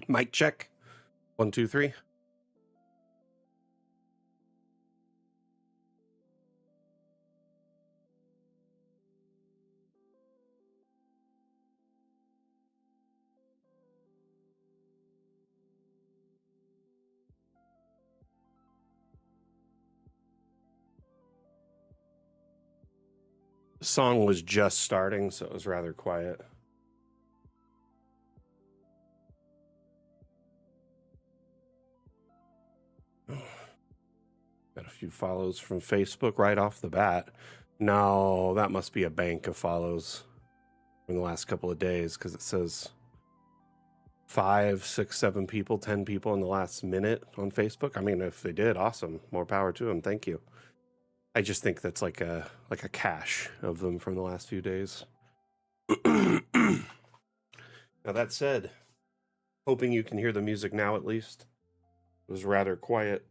Mic check. 1, 2, 3. The song was just starting, so it was rather quiet. Got a few follows from Facebook right off the bat. No, that must be a bank of follows in the last couple of days, because it says 5, 6, 7 people, 10 people in the last minute on Facebook. I mean, if they did, awesome. More power to them. Thank you. I just think that's like a cache of them from the last few days. Now that said, hoping you can hear the music now at least. It was rather quiet.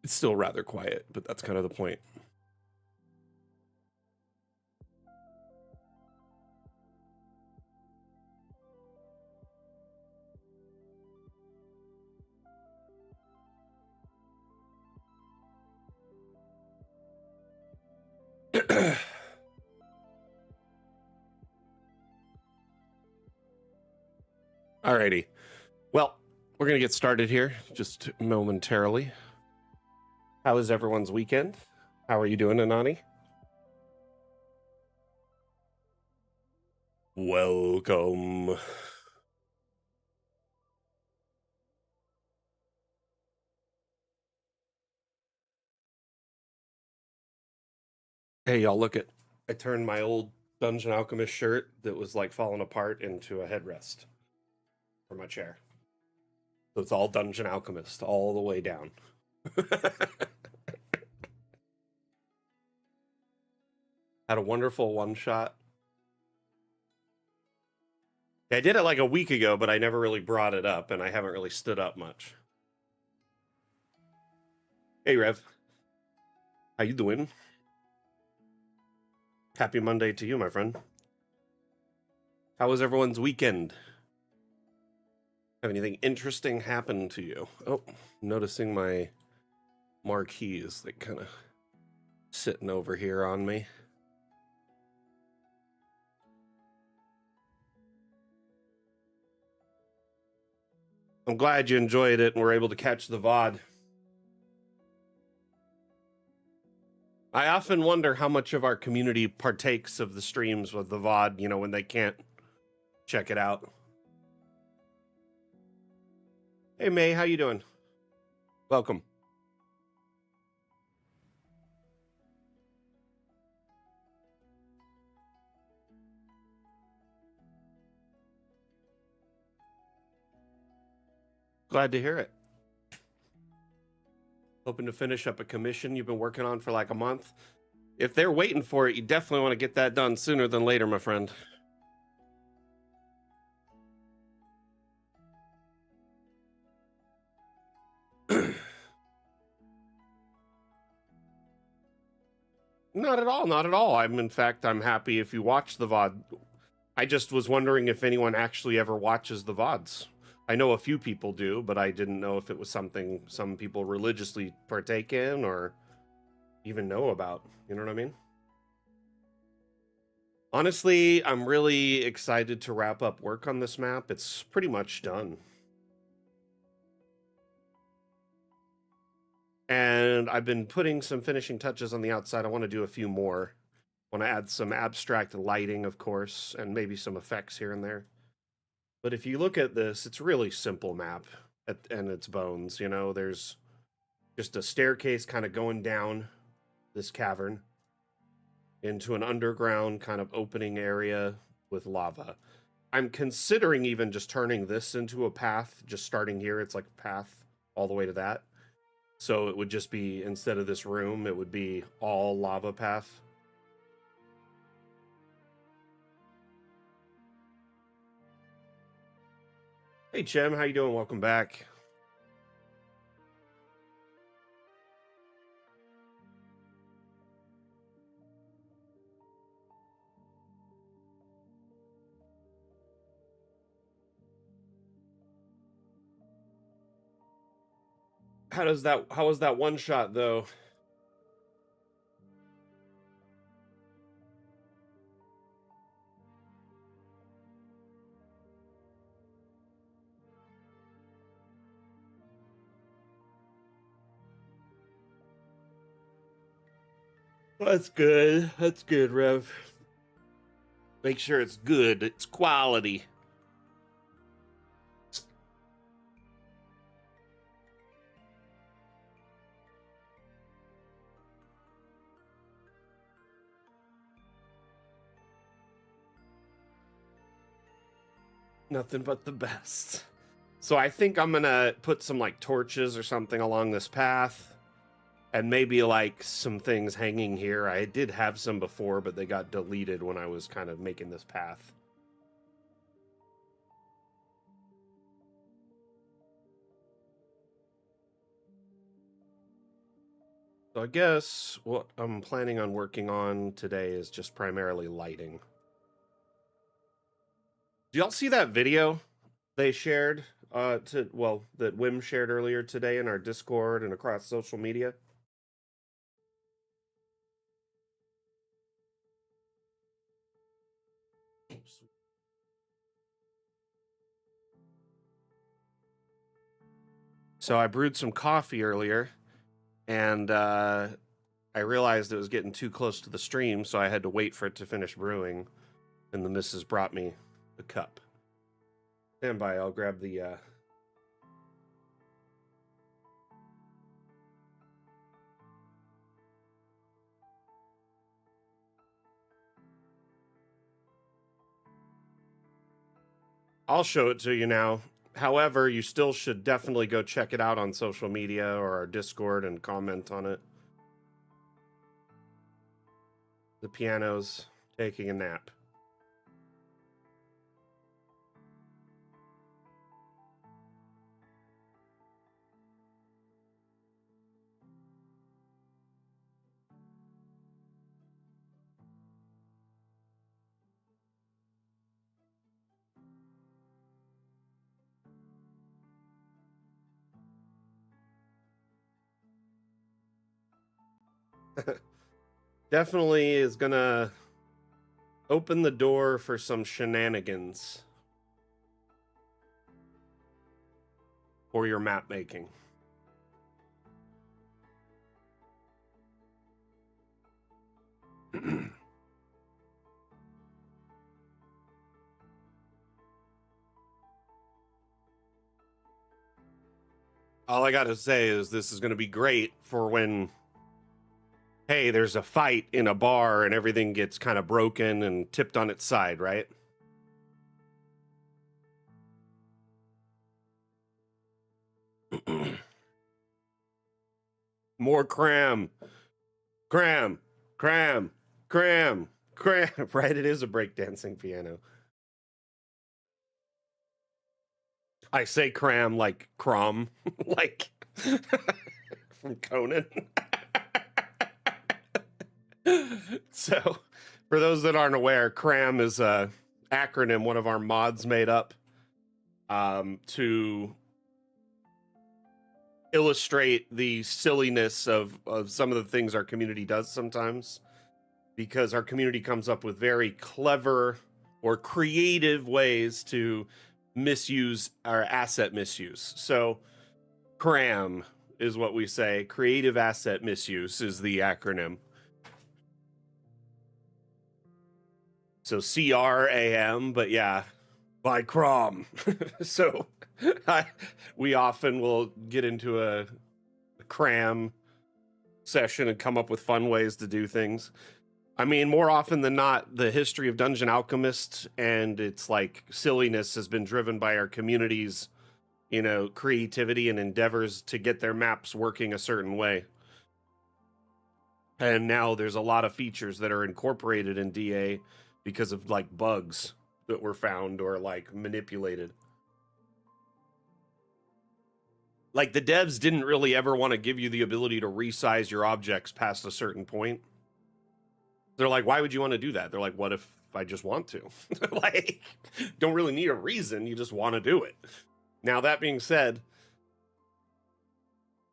It's still rather quiet, but that's kind of the point. Alrighty. Well, we're going to get started here just momentarily. How is everyone's weekend? How are you doing, Anani? Welcome. Hey, y'all, look at, I turned my old Dungeon Alchemist shirt that was like falling apart into a headrest for my chair. So it's all Dungeon Alchemist all the way down. Had a wonderful one shot. I did it like a week ago, but I never really brought it up, and I haven't really stood up much. Hey, Rev. How you doing? Happy Monday to you, my friend. How was everyone's weekend? Have anything interesting happen to you? Oh, noticing my marquees like kind of sitting over here on me. I'm glad you enjoyed it and were able to catch the VOD. I often wonder how much of our community partakes of the streams with the VOD, you know, when they can't check it out. Hey, May, how you doing? Welcome. Glad to hear it. Hoping to finish up a commission you've been working on for like a month. If they're waiting for it, you definitely want to get that done sooner than later, my friend. Not at all, not at all. In fact, I'm happy if you watch the VOD. I just was wondering if anyone actually ever watches the VODs. I know a few people do, but I didn't know if it was something some people religiously partake in or even know about. You know what I mean? Honestly, I'm really excited to wrap up work on this map. It's pretty much done. And I've been putting some finishing touches on the outside. I want to do a few more. I want to add some abstract lighting, of course, and maybe some effects here and there. But if you look at this, it's a really simple map and its bones. You know, there's just a staircase kind of going down this cavern into an underground kind of opening area with lava. I'm considering even just turning this into a path, just starting here. It's like a path all the way to that. So it would just be, instead of this room, it would be all lava path. Hey, Chem, how you doing? Welcome back. How was that one shot though? That's good. That's good, Rev. Make sure it's good. It's quality. Nothing but the best. So I think I'm gonna put some like torches or something along this path, and maybe like some things hanging here. I did have some before, but they got deleted when I was kind of making this path. So I guess what I'm planning on working on today is just primarily lighting. Do y'all see that video they shared that Wim shared earlier today in our Discord and across social media? So I brewed some coffee earlier, and I realized it was getting too close to the stream, so I had to wait for it to finish brewing, and the missus brought me the cup. Stand by, I'll grab the I'll show it to you now. However, you still should definitely go check it out on social media or our Discord and comment on it. The piano's taking a nap. Definitely is gonna open the door for some shenanigans for your map making. All I gotta say is this is gonna be great for when, hey, there's a fight in a bar and everything gets kind of broken and tipped on its side, right? More cram, cram, cram, cram, cram. Right? It is a breakdancing piano. I say cram like Crom, like from Conan. So, for those that aren't aware, cram is a acronym one of our mods made up to illustrate the silliness of some of the things our community does sometimes, because our community comes up with very clever or creative ways to misuse our asset misuse. So CRAM is what we say. Creative asset misuse is the acronym. So CRAM, but yeah, by Crom. So we often will get into a cram session and come up with fun ways to do things. I mean, more often than not, the history of Dungeon Alchemist and its like silliness has been driven by our community's, creativity and endeavors to get their maps working a certain way. And now there's a lot of features that are incorporated in DA because of like bugs that were found or like manipulated. Like the devs didn't really ever want to give you the ability to resize your objects past a certain point. They're like, why would you want to do that? They're like, what if I just want to? Like, don't really need a reason. You just want to do it. Now, that being said,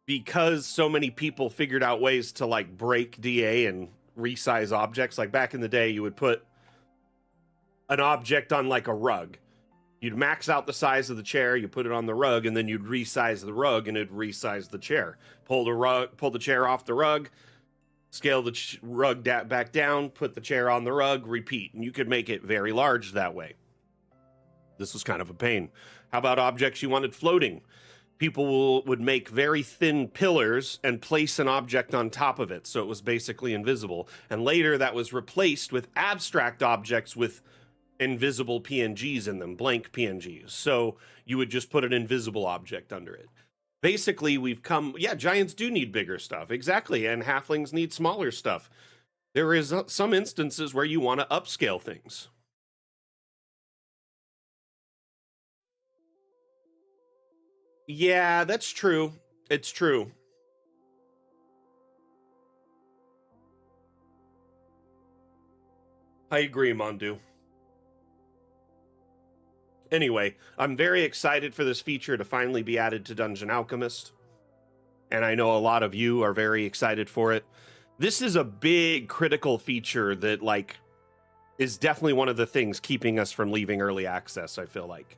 because so many people figured out ways to like break DA and resize objects. Like back in the day, you would put an object on like a rug. You'd max out the size of the chair, you put it on the rug, and then you'd resize the rug and it'd resize the chair. Pull the chair off the rug, scale the rug back down, put the chair on the rug, repeat. And you could make it very large that way. This was kind of a pain. How about objects you wanted floating? People would make very thin pillars and place an object on top of it, so it was basically invisible. And later that was replaced with abstract objects with invisible PNGs in them, blank PNGs. So you would just put an invisible object under it. Basically, we've come, yeah, giants do need bigger stuff, exactly, and halflings need smaller stuff. There is some instances where you want to upscale things. Yeah, that's true. It's true. I agree, Mondu. Anyway, I'm very excited for this feature to finally be added to Dungeon Alchemist. And I know a lot of you are very excited for it. This is a big critical feature that like is definitely one of the things keeping us from leaving early access, I feel like.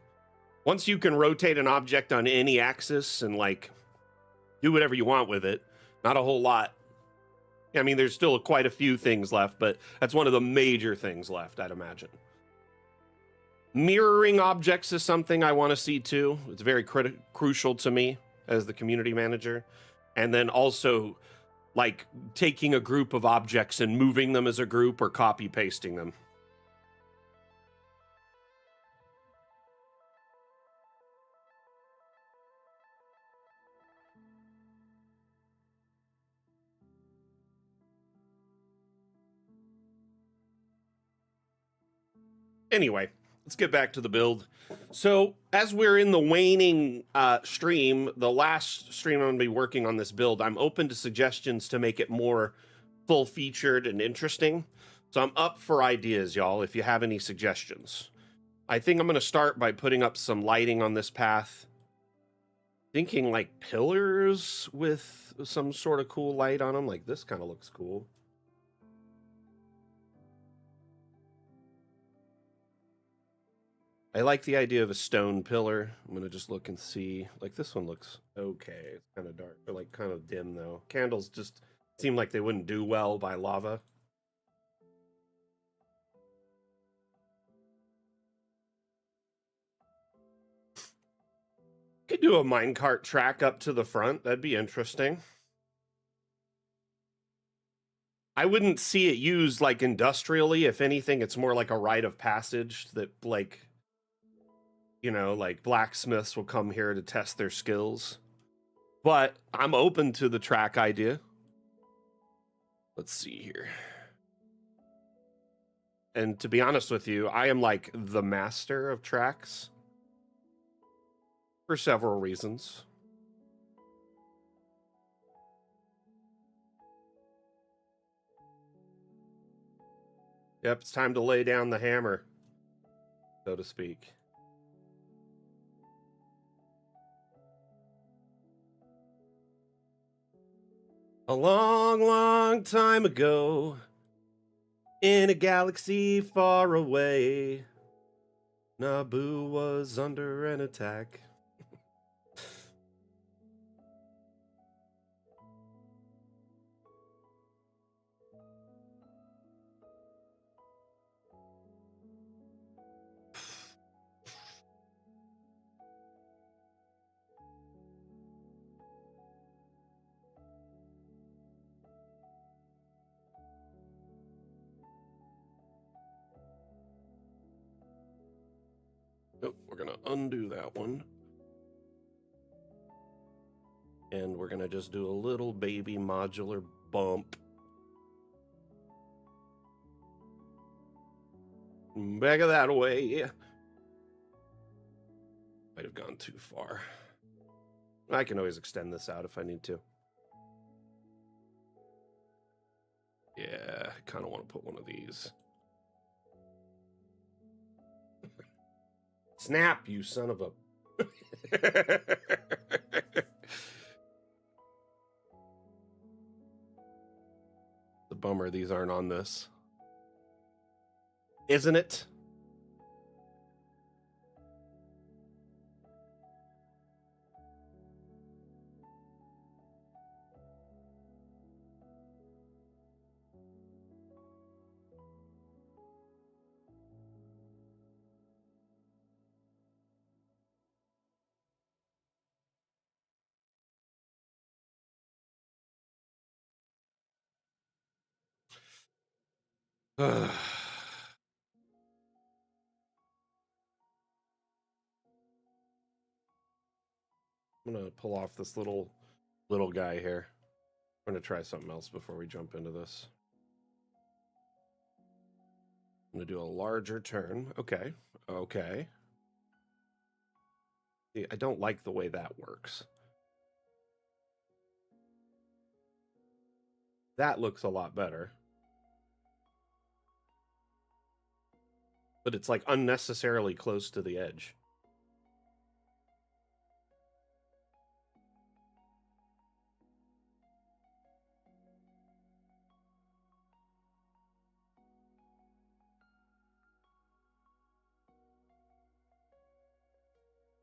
Once you can rotate an object on any axis and like do whatever you want with it, not a whole lot. I mean, there's still quite a few things left, but that's one of the major things left, I'd imagine. Mirroring objects is something I want to see too. It's very crucial to me as the community manager. And then also like taking a group of objects and moving them as a group or copy pasting them. Anyway, let's get back to the build. So as we're in the waning stream, the last stream I'm going to be working on this build, I'm open to suggestions to make it more full-featured and interesting. So I'm up for ideas, y'all, if you have any suggestions. I think I'm going to start by putting up some lighting on this path. Thinking like pillars with some sort of cool light on them. Like this kind of looks cool. I like the idea of a stone pillar. I'm going to just look and see. Like this one looks okay. It's kind of dark, or like kind of dim though. Candles just seem like they wouldn't do well by lava. Could do a minecart track up to the front. That'd be interesting. I wouldn't see it used like industrially. If anything, it's more like a rite of passage that like, you know, like blacksmiths will come here to test their skills. But I'm open to the track idea. Let's see here. And to be honest with you, I am like the master of tracks for several reasons. Yep, it's time to lay down the hammer, so to speak. A long, long time ago, in a galaxy far away, Naboo was under an attack. Nope, we're gonna undo that one. And we're gonna just do a little baby modular bump. Back of that way. Might have gone too far. I can always extend this out if I need to. Yeah, I kind of want to put one of these. Snap, you son of a... bummer these aren't on this. Isn't it? I'm gonna pull off this little guy here. I'm gonna try something else before we jump into this. I'm gonna do a larger turn. Okay. Okay. See, I don't like the way that works. That looks a lot better. But it's like unnecessarily close to the edge.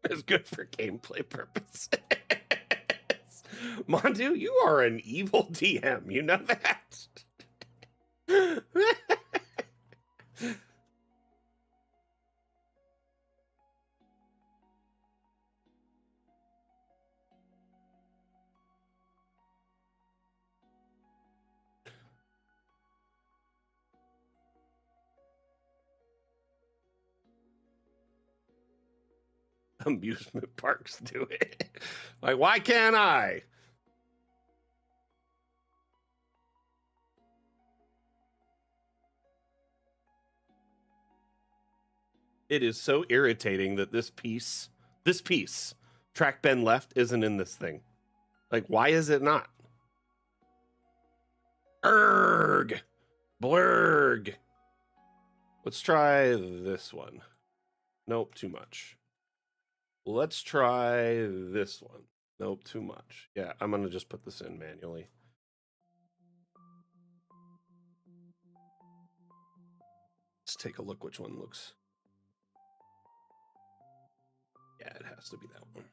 It's good for gameplay purposes. Mondu, you are an evil DM. You know that? Amusement parks do it. Like, why can't I? It is so irritating that this piece, track bend left, isn't in this thing. Like, why is it not? Erg! Blurg! Let's try this one. Nope, too much. Let's try this one. Nope, too much. Yeah, I'm gonna just put this in manually. Let's take a look which one looks. Yeah, it has to be that one.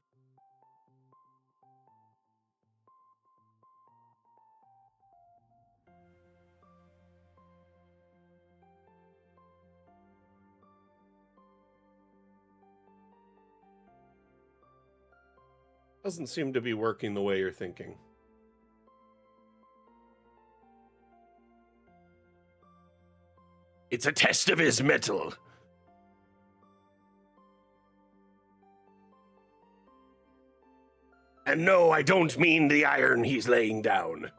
Doesn't seem to be working the way you're thinking. It's a test of his mettle. And no, I don't mean the iron he's laying down.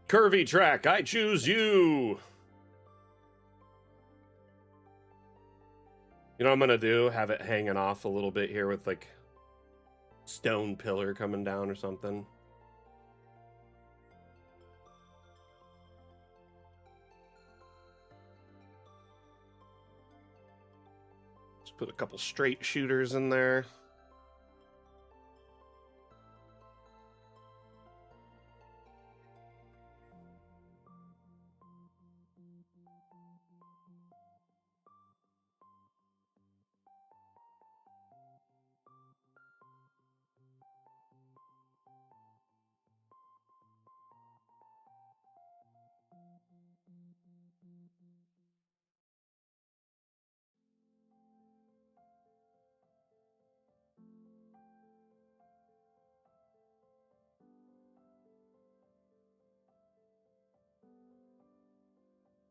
Curvy track, I choose you. You know what I'm gonna do? Have it hanging off a little bit here with like stone pillar coming down or something. Just put a couple straight shooters in there.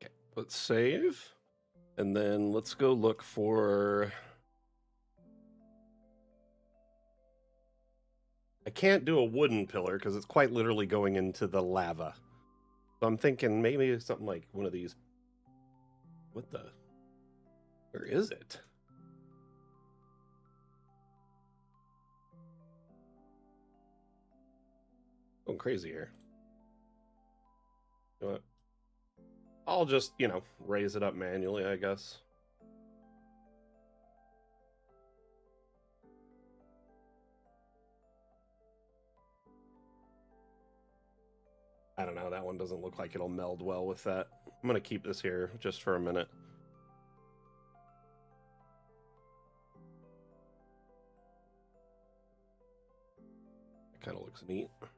Okay, let's save. And then let's go look for I can't do a wooden pillar because it's quite literally going into the lava. So I'm thinking maybe something like one of these. What the? Where is it? Going crazy here. You know what? I'll just, raise it up manually, I guess. I don't know, that one doesn't look like it'll meld well with that. I'm gonna keep this here just for a minute. It kind of looks neat. Of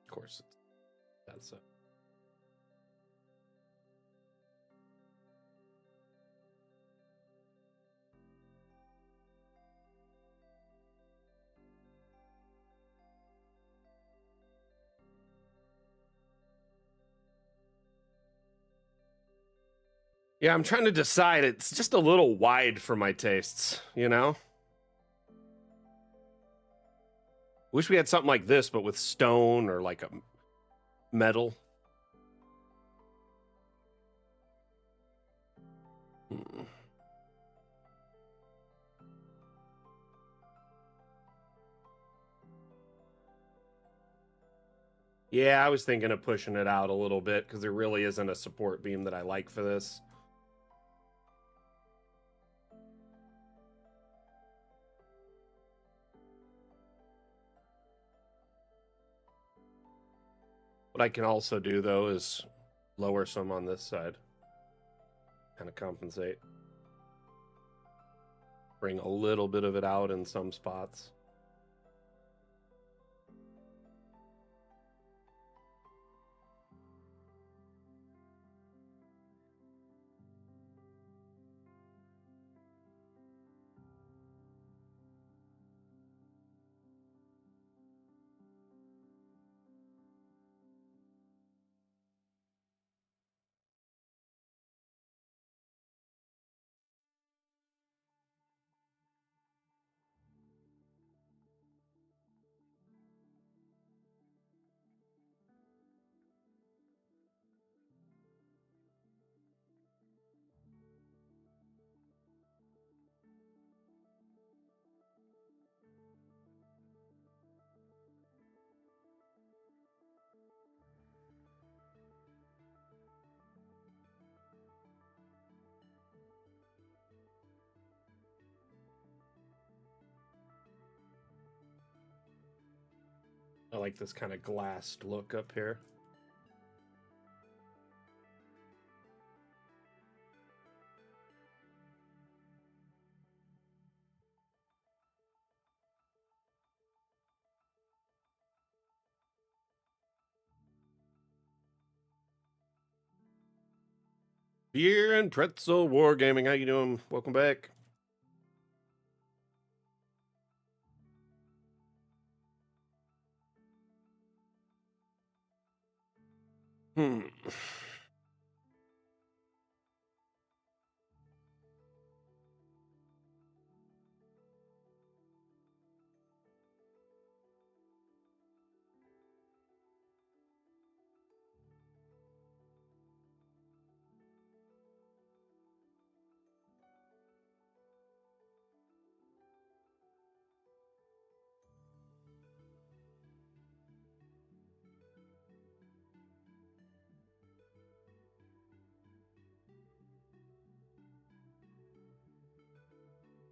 course, that's it. Yeah, I'm trying to decide. It's just a little wide for my tastes, Wish we had something like this, but with stone or like a metal. Hmm. Yeah, I was thinking of pushing it out a little bit because there really isn't a support beam that I like for this. What I can also do, though, is lower some on this side. Kind of compensate. Bring a little bit of it out in some spots. I like this kind of glassed look up here. Beer and Pretzel Wargaming. How you doing? Welcome back. Hmm.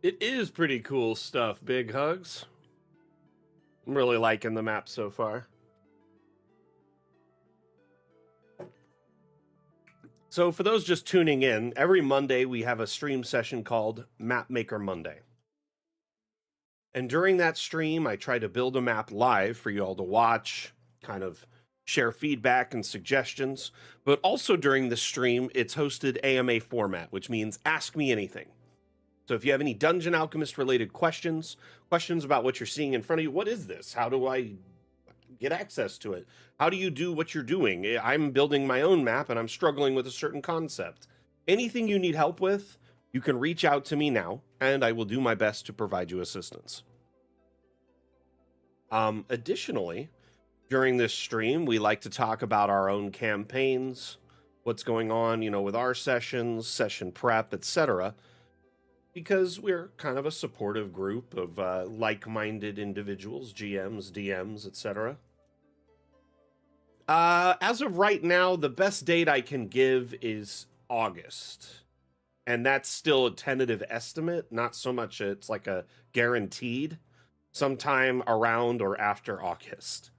It is pretty cool stuff. Big hugs. I'm really liking the map so far. So, for those just tuning in, every Monday we have a stream session called Mapmaker Monday. And during that stream, I try to build a map live for you all to watch, kind of share feedback and suggestions. But also during the stream, it's hosted AMA format, which means ask me anything. So if you have any Dungeon Alchemist related questions about what you're seeing in front of you, what is this? How do I get access to it? How do you do what you're doing? I'm building my own map and I'm struggling with a certain concept. Anything you need help with, you can reach out to me now, and I will do my best to provide you assistance. Additionally, during this stream, we like to talk about our own campaigns, what's going on, with our sessions, session prep, etc., because we're kind of a supportive group of like-minded individuals, GMs, DMs, etc. As of right now, the best date I can give is August. And that's still a tentative estimate, not so much it's like a guaranteed, sometime around or after August.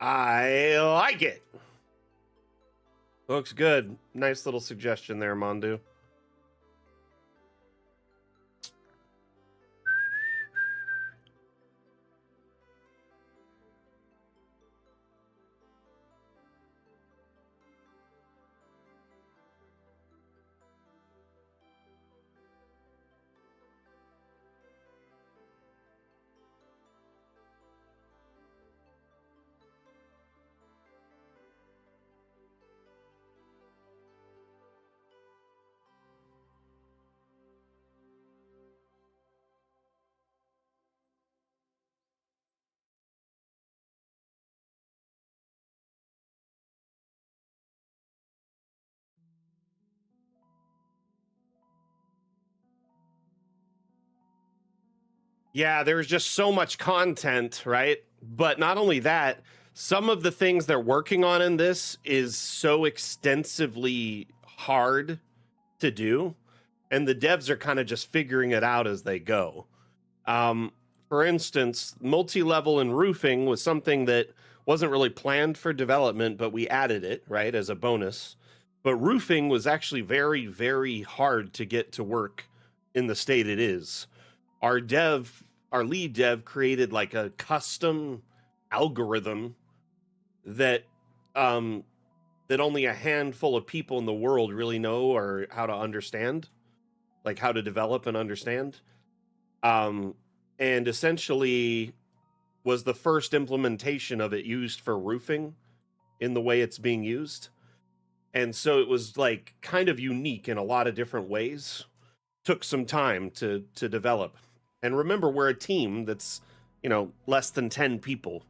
I like it. Looks good. Nice little suggestion there, Mondu. Yeah, there's just so much content, right? But not only that, some of the things they're working on in this is so extensively hard to do, and the devs are kind of just figuring it out as they go. For instance, multi-level and roofing was something that wasn't really planned for development, but we added it, right, as a bonus. But roofing was actually very, very hard to get to work in the state it is. Our lead dev created like a custom algorithm that that only a handful of people in the world really know or how to understand, like how to develop and understand. And essentially was the first implementation of it used for roofing in the way it's being used. And so it was like kind of unique in a lot of different ways. Took some time to develop. And remember, we're a team that's, less than 10 people.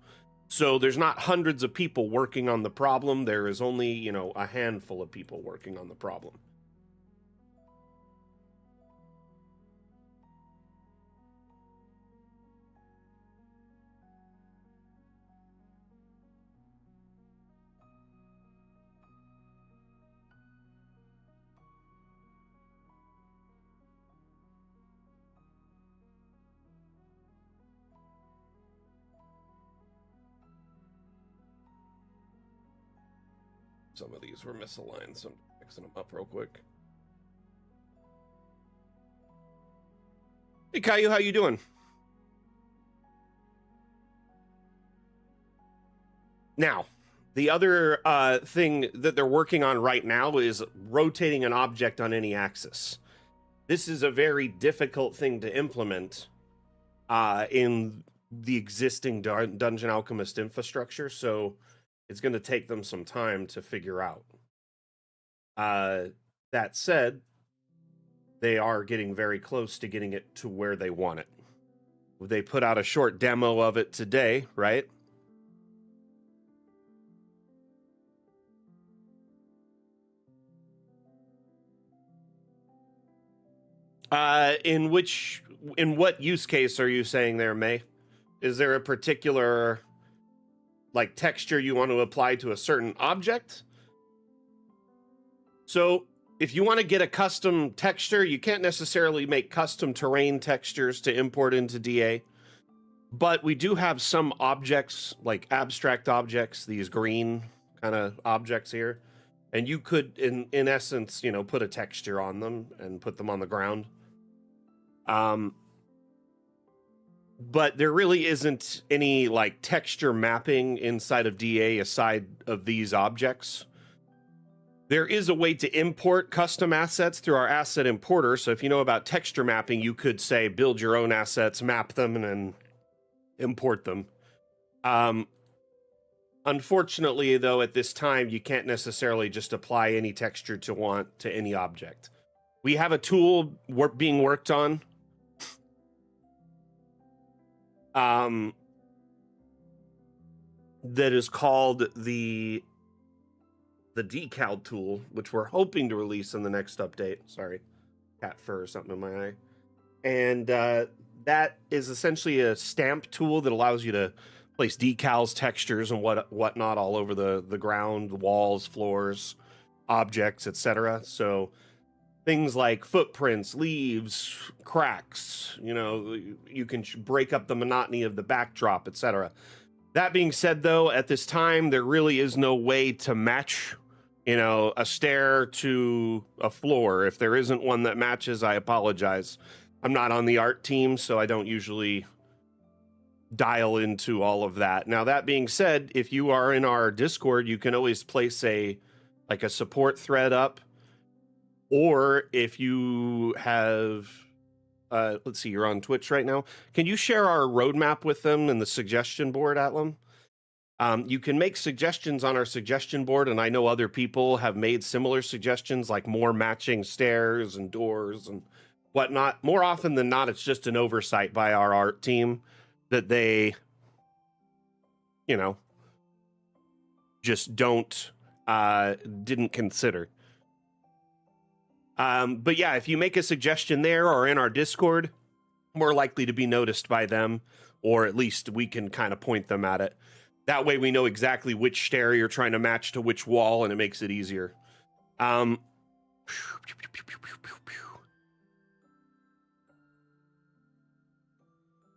So there's not hundreds of people working on the problem. There is only, a handful of people working on the problem. Some of these were misaligned, so I'm fixing them up real quick. Hey, Caillou, how you doing? Now, the other thing that they're working on right now is rotating an object on any axis. This is a very difficult thing to implement in the existing Dungeon Alchemist infrastructure, so it's going to take them some time to figure out. That said, they are getting very close to getting it to where they want it. They put out a short demo of it today, right? In what use case are you saying there, May? Is there a particular like texture you want to apply to a certain object? So if you want to get a custom texture, you can't necessarily make custom terrain textures to import into DA. But we do have some objects, like abstract objects, these green kind of objects here. And you could, in essence, put a texture on them and put them on the ground. but there really isn't any like texture mapping inside of DA aside of these objects. There is a way to import custom assets through our asset importer. So if you know about texture mapping, you could say build your own assets, map them, and then import them. Unfortunately, though, at this time, you can't necessarily just apply any texture to any object. We have a tool being worked on that is called the decal tool, which we're hoping to release in the next update. Sorry, cat fur or something in my eye. And that is essentially a stamp tool that allows you to place decals, textures, and whatnot all over the ground, the walls, floors, objects, etc. So things like footprints, leaves, cracks, you can break up the monotony of the backdrop, etc. That being said, though, at this time, there really is no way to match, a stair to a floor. If there isn't one that matches, I apologize. I'm not on the art team, so I don't usually dial into all of that. Now, that being said, if you are in our Discord, you can always place a support thread up. Or if you have, let's see, you're on Twitch right now. Can you share our roadmap with them in the suggestion board, Atlam? You can make suggestions on our suggestion board, and I know other people have made similar suggestions, like more matching stairs and doors and whatnot. More often than not, it's just an oversight by our art team that they, just didn't consider. But yeah, if you make a suggestion there or in our Discord, more likely to be noticed by them, or at least we can kind of point them at it. That way we know exactly which stair you're trying to match to which wall, and it makes it easier.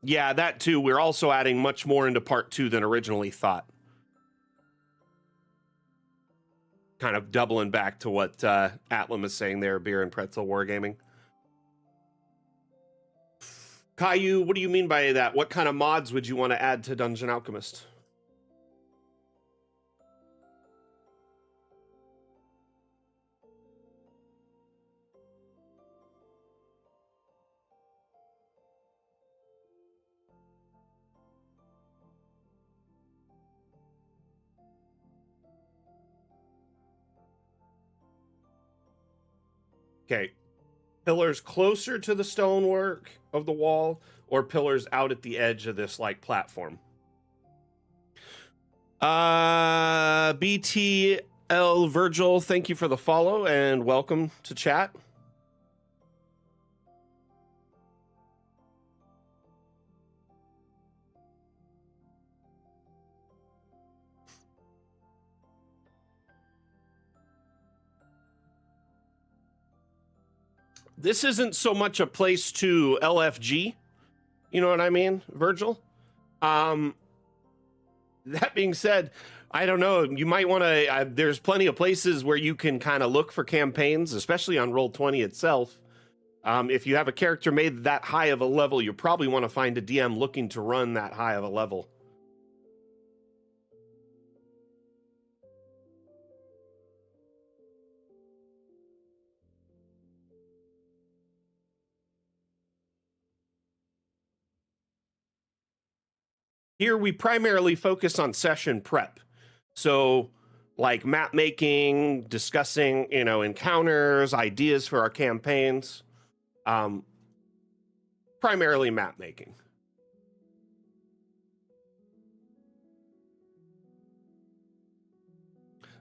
Yeah, that too. We're also adding much more into part 2 than originally thought. Kind of doubling back to what Atlam is saying there, Beer and Pretzel Wargaming. Caillou, what do you mean by that? What kind of mods would you want to add to Dungeon Alchemist? Okay. Pillars closer to the stonework of the wall, or pillars out at the edge of this platform? BTL Virgil, thank you for the follow and welcome to chat. This isn't so much a place to LFG. You know what I mean, Virgil? That being said, I don't know. You might want to. There's plenty of places where you can kind of look for campaigns, especially on Roll20 itself. If you have a character made that high of a level, you probably want to find a DM looking to run that high of a level. Here, we primarily focus on session prep. So, like map making, discussing, encounters, ideas for our campaigns. Primarily map making.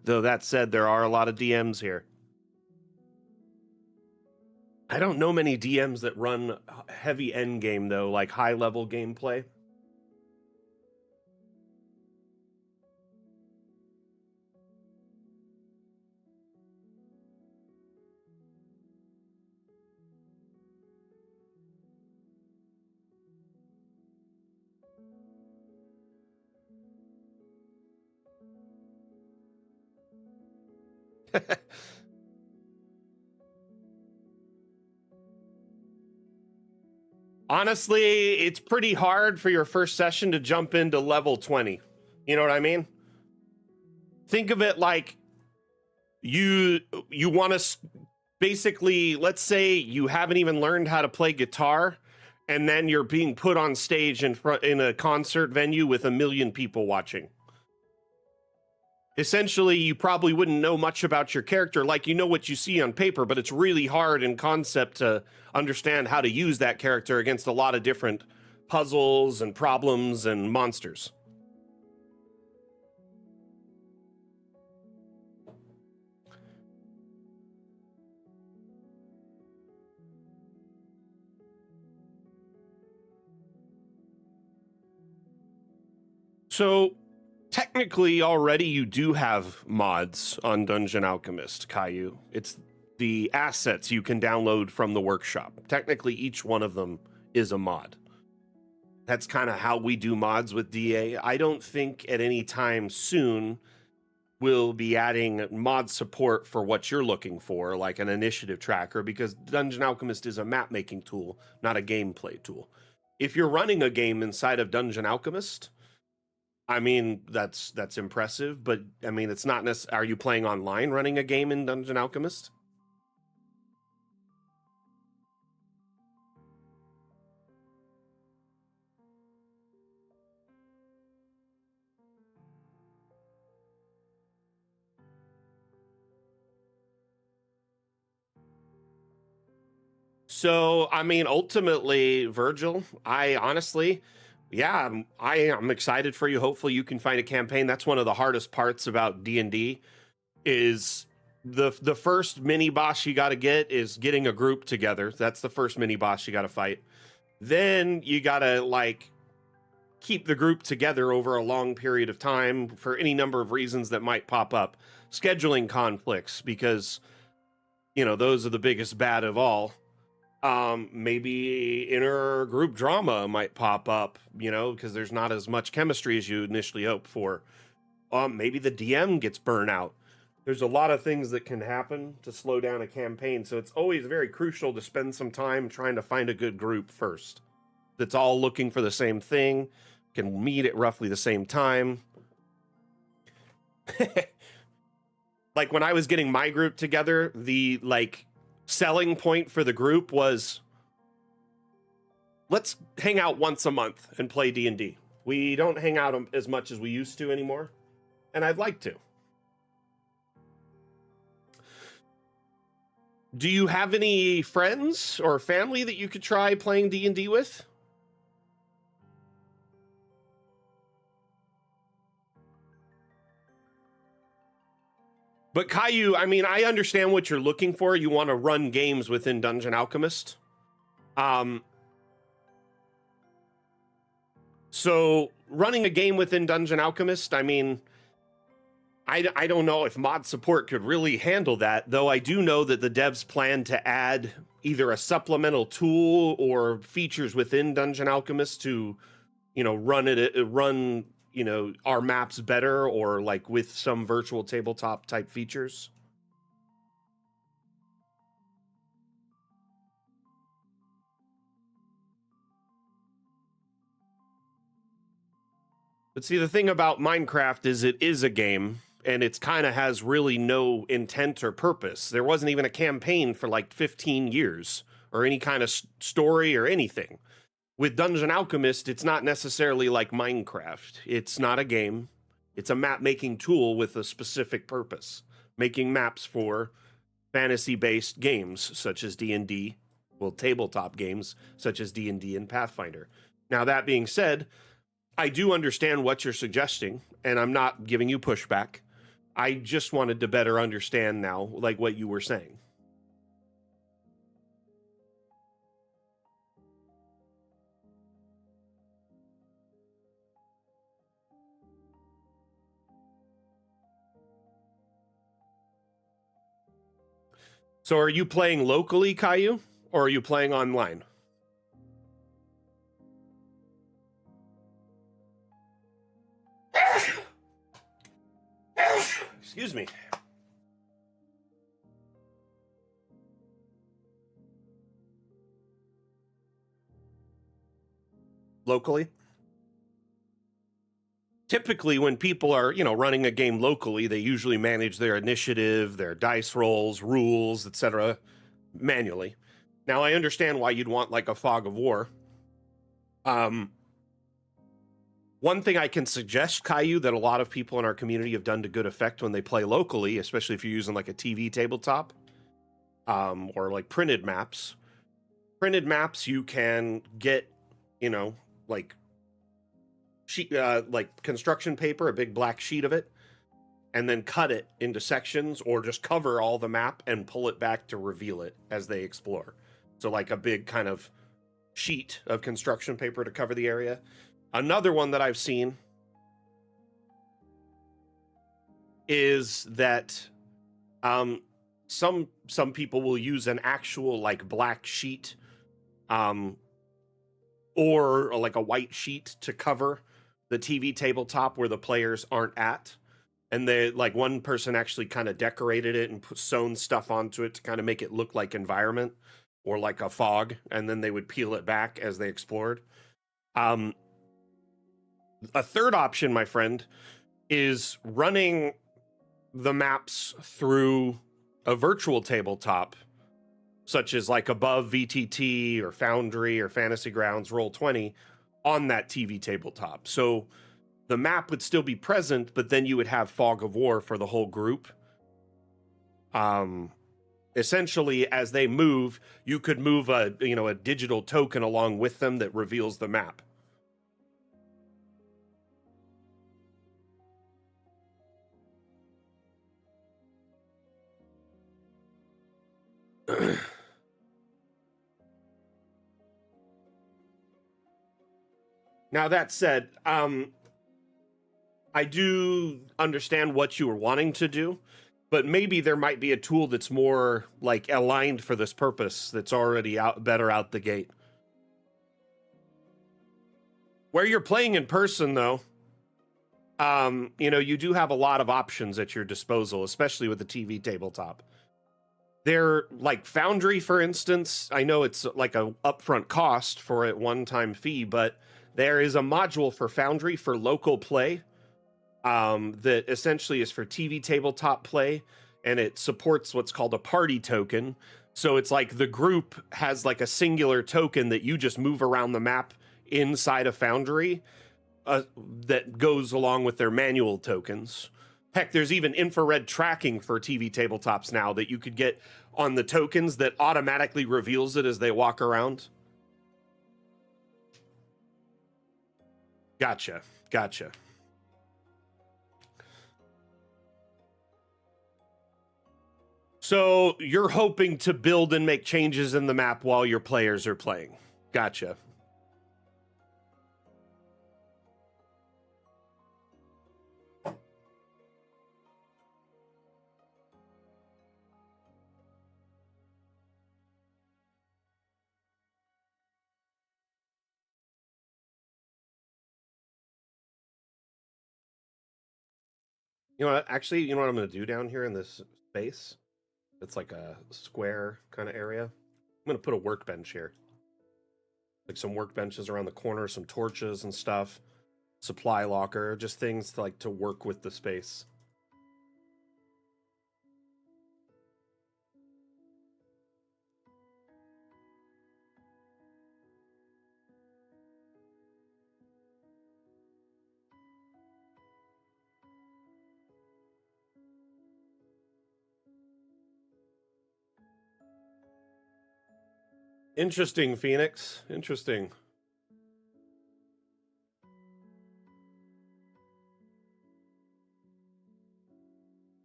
Though that said, there are a lot of DMs here. I don't know many DMs that run heavy endgame, though, like high-level gameplay. Honestly, it's pretty hard for your first session to jump into level 20. You know what I mean? Think of it like you want to basically, let's say you haven't even learned how to play guitar, and then you're being put on stage in a concert venue with 1 million people watching. Essentially, you probably wouldn't know much about your character, like you know what you see on paper, but it's really hard in concept to understand how to use that character against a lot of different puzzles and problems and monsters. So technically already you do have mods on Dungeon Alchemist, Caillou. It's the assets you can download from the workshop. Technically each one of them is a mod. That's kind of how we do mods with DA. I don't think at any time soon we'll be adding mod support for what you're looking for, like an initiative tracker, because Dungeon Alchemist is a map making tool, not a gameplay tool. If you're running a game inside of Dungeon Alchemist, I mean, that's impressive, but I mean, it's not necessarily. Are you playing online running a game in Dungeon Alchemist? So, I mean, ultimately, Virgil, I honestly, yeah, I'm excited for you. Hopefully, you can find a campaign. That's one of the hardest parts about D&D is the first mini boss you got to get is getting a group together. That's the first mini boss you got to fight. Then you got to like keep the group together over a long period of time for any number of reasons that might pop up. Scheduling conflicts, because you know those are the biggest bad of all. Maybe inner group drama might pop up, you know, because there's not as much chemistry as you initially hoped for. Maybe the DM gets burnt out. There's a lot of things that can happen to slow down a campaign, so it's always very crucial to spend some time trying to find a good group first that's all looking for the same thing, can meet at roughly the same time. Like when I was getting my group together, the like selling point for the group was let's hang out once a month and play D&D. We don't hang out as much as we used to anymore, and I'd like to. Do you have any friends or family that you could try playing D&D with? But Caillou, I mean, I understand what you're looking for. You want to run games within Dungeon Alchemist. So running a game within Dungeon Alchemist, I mean, I don't know if mod support could really handle that, though I do know that the devs plan to add either a supplemental tool or features within Dungeon Alchemist to, you know, run, you know, our maps better, or like with some virtual tabletop type features. But see, the thing about Minecraft is it is a game, and it's kind of has really no intent or purpose. There wasn't even a campaign for like 15 years or any kind of story or anything. With Dungeon Alchemist, it's not necessarily like Minecraft. It's not a game. It's a map making tool with a specific purpose, making maps for fantasy-based games such as D&D, well, tabletop games such as D&D and Pathfinder. Now, that being said, I do understand what you're suggesting, and I'm not giving you pushback. I just wanted to better understand now, like what you were saying. So are you playing locally, Caillou, or are you playing online? Excuse me. locally. Typically, when people are, running a game locally, they usually manage their initiative, their dice rolls, rules, etc. manually. Now, I understand why you'd want like a fog of war. One thing I can suggest, Caillou, that a lot of people in our community have done to good effect when they play locally, especially if you're using like a TV tabletop, or like printed maps. Printed maps, you can get, like sheet, like construction paper, a big black sheet of it, and then cut it into sections, or just cover all the map and pull it back to reveal it as they explore. So like a big kind of sheet of construction paper to cover the area. Another one that I've seen is that some people will use an actual like black sheet, or like a white sheet to cover the TV tabletop where the players aren't at. And they like one person actually kind of decorated it and sewn stuff onto it to kind of make it look like environment or like a fog, and then they would peel it back as they explored. A third option, my friend, is running the maps through a virtual tabletop, such as like Above VTT or Foundry or Fantasy Grounds Roll20 on that TV tabletop. So the map would still be present, but then you would have Fog of War for the whole group. Essentially, as they move, you could move a digital token along with them that reveals the map. Now, that said, I do understand what you were wanting to do, but maybe there might be a tool that's more like aligned for this purpose that's already better out the gate. Where you're playing in person, though, you do have a lot of options at your disposal, especially with the TV tabletop. They're like Foundry, for instance. I know it's like a upfront cost for a one-time fee, but there is a module for Foundry for local play, that essentially is for TV tabletop play, and it supports what's called a party token. So it's like the group has like a singular token that you just move around the map inside of Foundry, that goes along with their manual tokens. Heck, there's even infrared tracking for TV tabletops now that you could get on the tokens that automatically reveals it as they walk around. Gotcha. So you're hoping to build and make changes in the map while your players are playing. Gotcha. You know what? Actually, you know what I'm going to do down here in this space? It's like a square kind of area. I'm going to put a workbench here. Like some workbenches around the corner, some torches and stuff. Supply locker, just things to work with the space. Interesting, Phoenix. Interesting.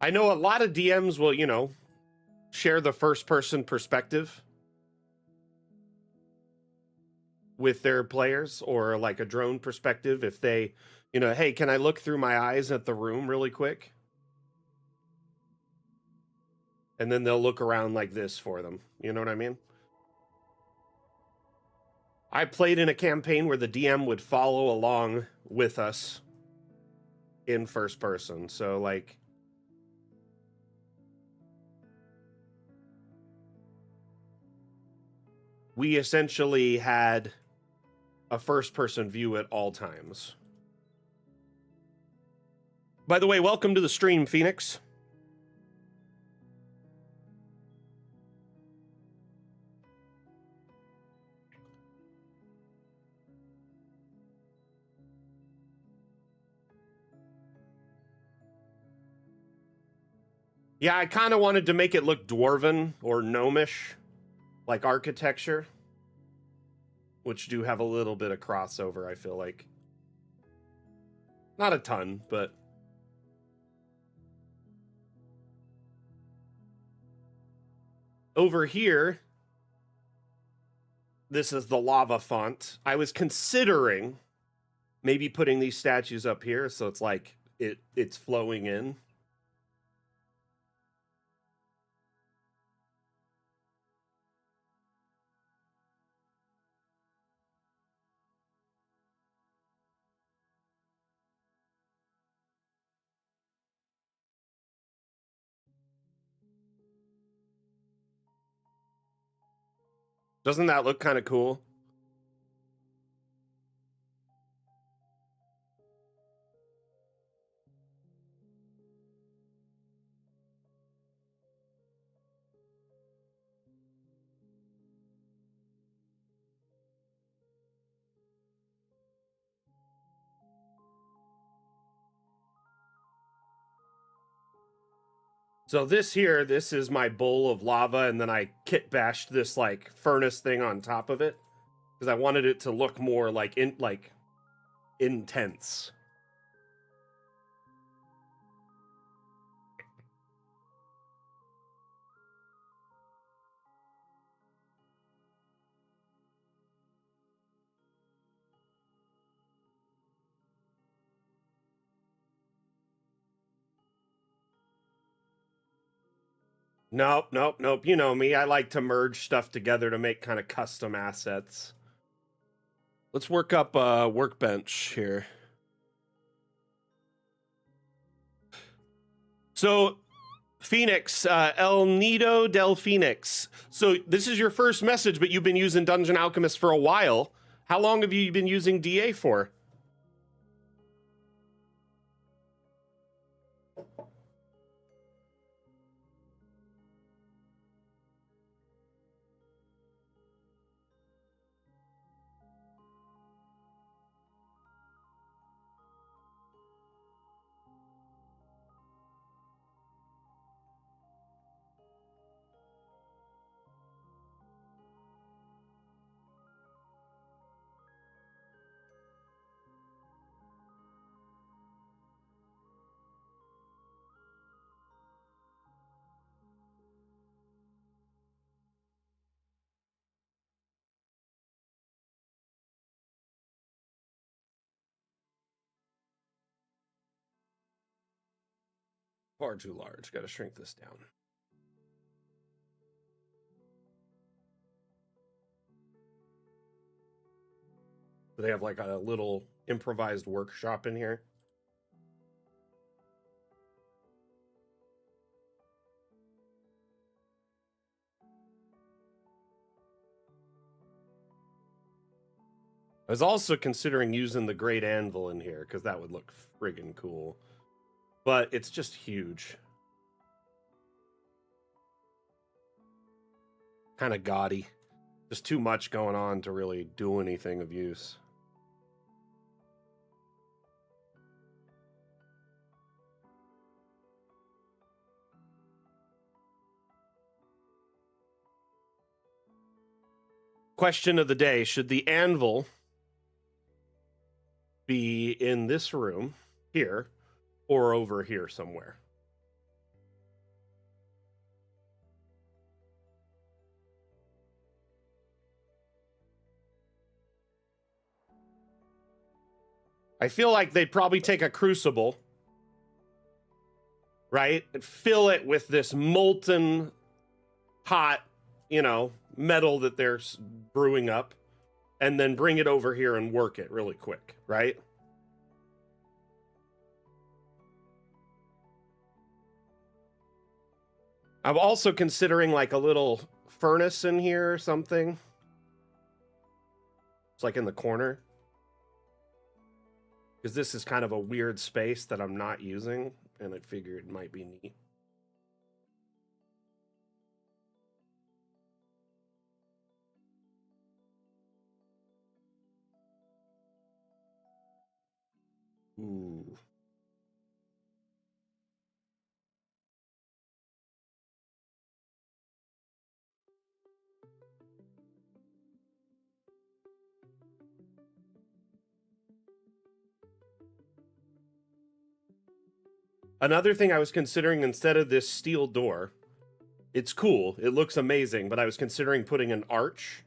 I know a lot of DMs will, share the first person perspective with their players, or like a drone perspective if they, hey, can I look through my eyes at the room really quick? And then they'll look around like this for them. You know what I mean? I played in a campaign where the DM would follow along with us in first person. So like, we essentially had a first-person view at all times. By the way, welcome to the stream, Phoenix. Yeah, I kind of wanted to make it look dwarven or gnomish, like architecture, which do have a little bit of crossover, I feel like. Not a ton, but... Over here, this is the lava font. I was considering maybe putting these statues up here so it's like it's flowing in. Doesn't that look kind of cool? So this is my bowl of lava, and then I kit bashed this like furnace thing on top of it because I wanted it to look more like intense. Nope. You know me. I like to merge stuff together to make kind of custom assets. Let's work up a workbench here. So, Phoenix, El Nido del Phoenix. So this is your first message, but you've been using Dungeon Alchemist for a while. How long have you been using DA for? Far too large. Got to shrink this down. They have like a little improvised workshop in here. I was also considering using the Great Anvil in here because that would look friggin' cool. But it's just huge. Kind of gaudy. Just too much going on to really do anything of use. Question of the day: should the anvil be in this room here or over here somewhere? I feel like they'd probably take a crucible, right, and fill it with this molten hot, metal that they're brewing up, and then bring it over here and work it really quick, right? I'm also considering like a little furnace in here or something. It's like in the corner. Because this is kind of a weird space that I'm not using, and I figured it might be neat. Ooh. Another thing I was considering instead of this steel door, it's cool, it looks amazing, but I was considering putting an arch,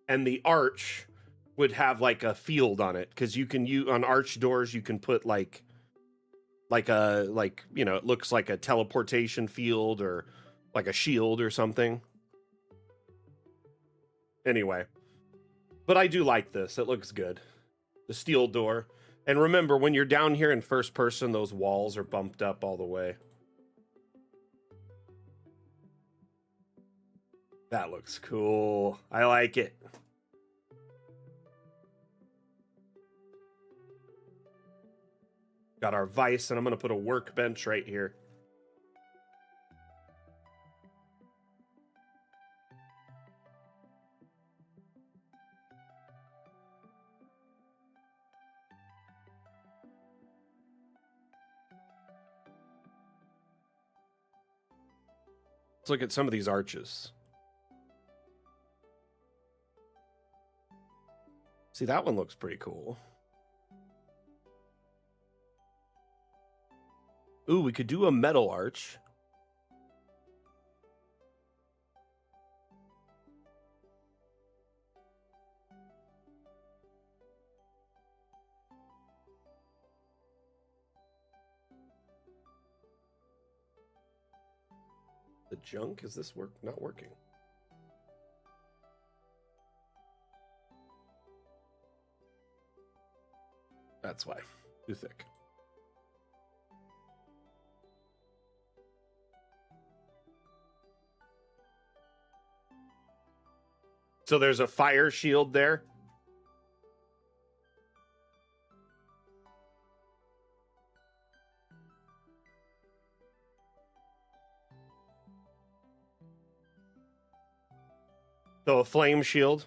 and the arch would have like a field on it, because you can use on arch doors you can put like you know, it looks like a teleportation field or like a shield or something. Anyway, but I do like this. It looks good. The steel door. And remember, when you're down here in first person, those walls are bumped up all the way. That looks cool. I like it. Got our vise, and I'm going to put a workbench right here. Let's look at some of these arches. See, that one looks pretty cool. Ooh, we could do a metal arch. The junk? Is this not working? That's why. Too thick. So there's a fire shield there. So a flame shield.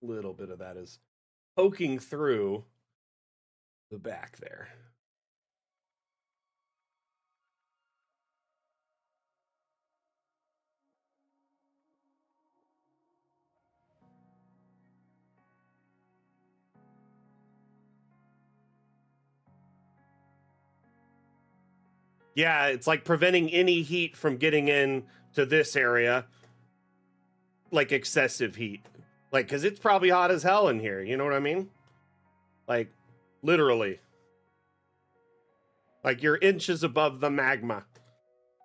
Little bit of that is poking through the back there. Yeah, it's like preventing any heat from getting in to this area, like excessive heat. Like, because it's probably hot as hell in here. You know what I mean? Like, literally. Like, you're inches above the magma.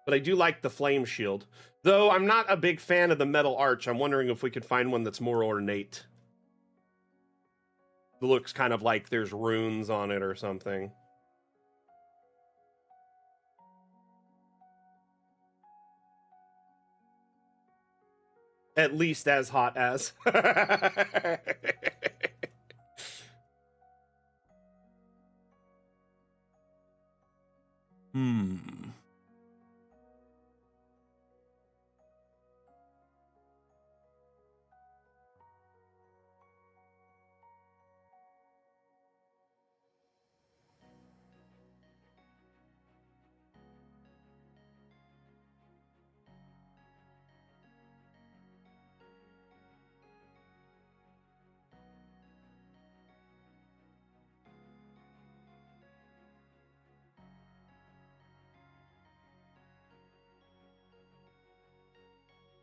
But I do like the flame shield. Though I'm not a big fan of the metal arch. I'm wondering if we could find one that's more ornate. It looks kind of like there's runes on it or something. At least as hot as. Hmm.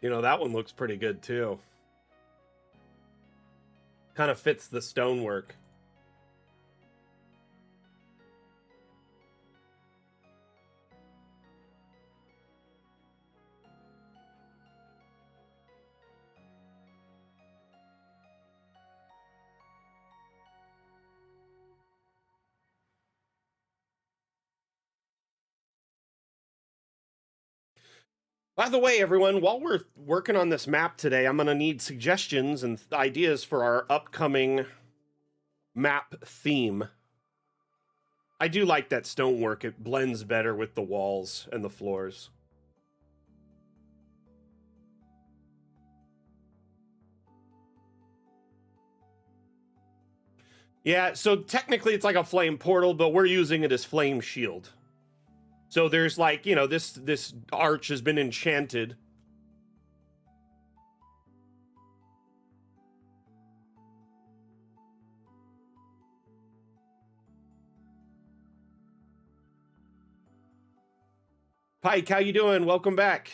You know, that one looks pretty good too. Kind of fits the stonework. By the way, everyone, while we're working on this map today, I'm going to need suggestions and ideas for our upcoming map theme. I do like that stonework. It blends better with the walls and the floors. Yeah, so technically it's like a flame portal, but we're using it as flame shield. So there's like, you know, this arch has been enchanted. Pike, how you doing? Welcome back.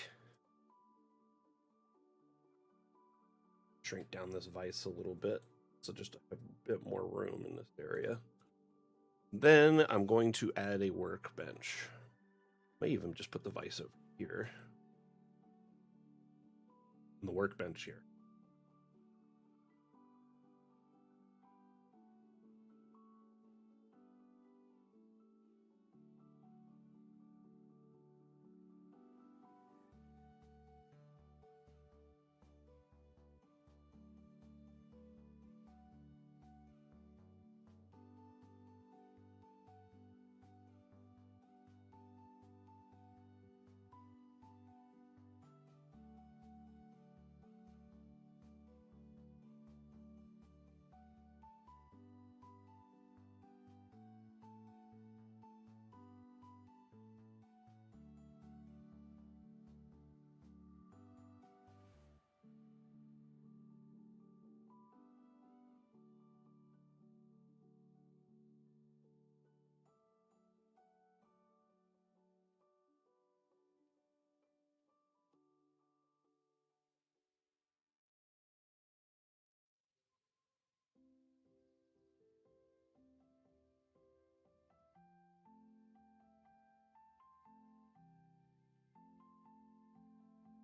Shrink down this vise a little bit, so just a bit more room in this area. Then I'm going to add a workbench. May even just put the vise over here. And the workbench here.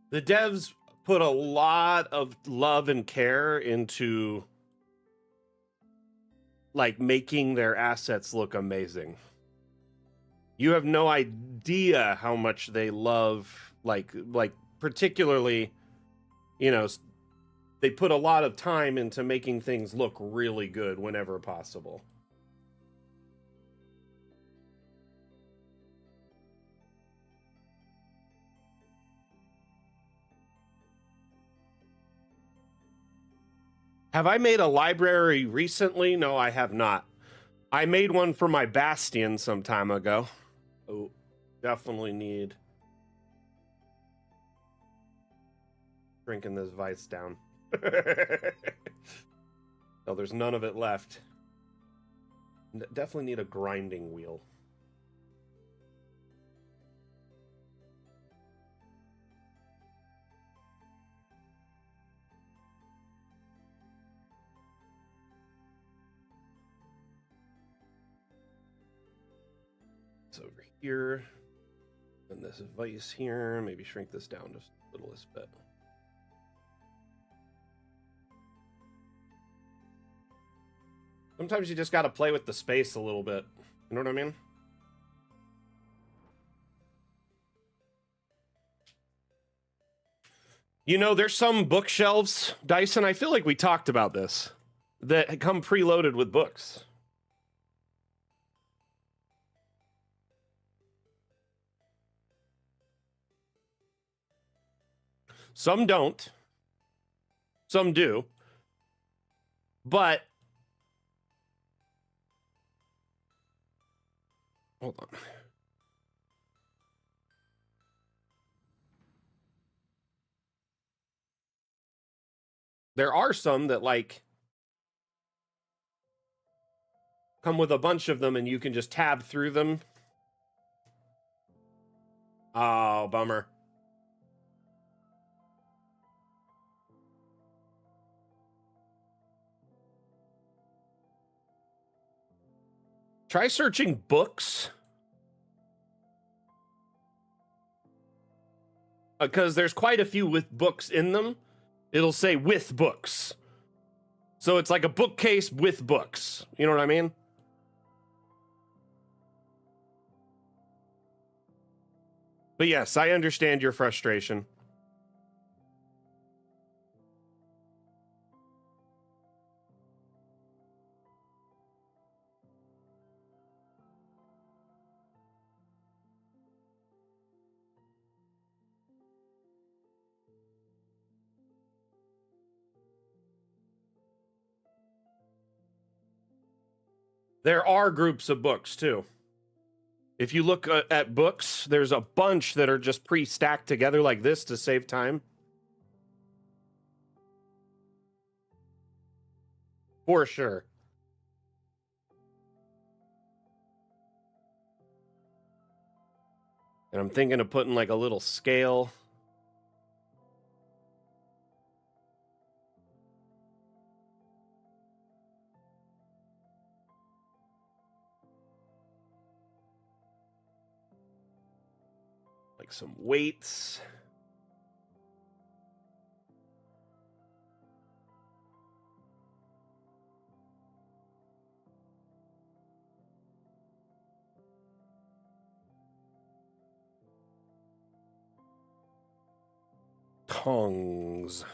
The devs put a lot of love and care into like making their assets look amazing. You have no idea how much they love like particularly, you know, they put a lot of time into making things look really good whenever possible. Have I made a library recently? No, I have not. I made one for my Bastion some time ago. Oh, definitely need drinking this vice down. Oh, there's none of it left. Definitely need a grinding wheel. It's over here. And this vice here. Maybe shrink this down just a little bit. Sometimes you just got to play with the space a little bit. You know what I mean? You know, there's some bookshelves, Dyson, I feel like we talked about this, that come preloaded with books. Some don't. Some do. But hold on. There are some that like come with a bunch of them and you can just tab through them. Oh, bummer. Try searching books. Because there's quite a few with books in them. It'll say with books. So it's like a bookcase with books. You know what I mean? But yes, I understand your frustration. There are groups of books too. If you look at books, there's a bunch that are just pre-stacked together like this to save time. For sure. And I'm thinking of putting like a little scale. Like some weights. Tongs.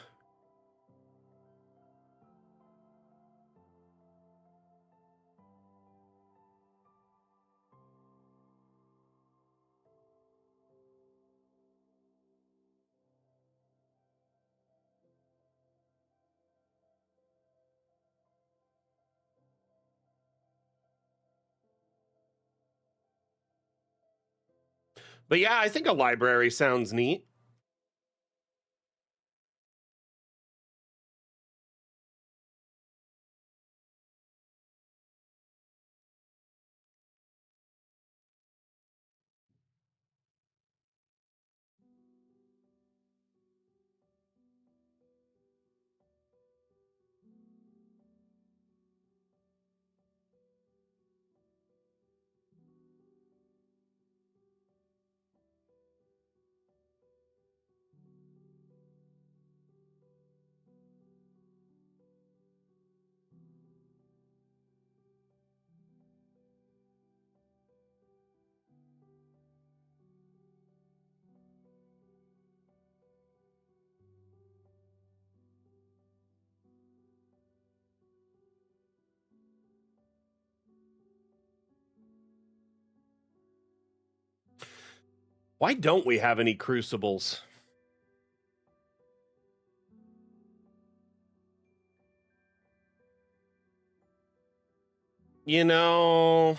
But yeah, I think a library sounds neat. Why don't we have any crucibles? You know,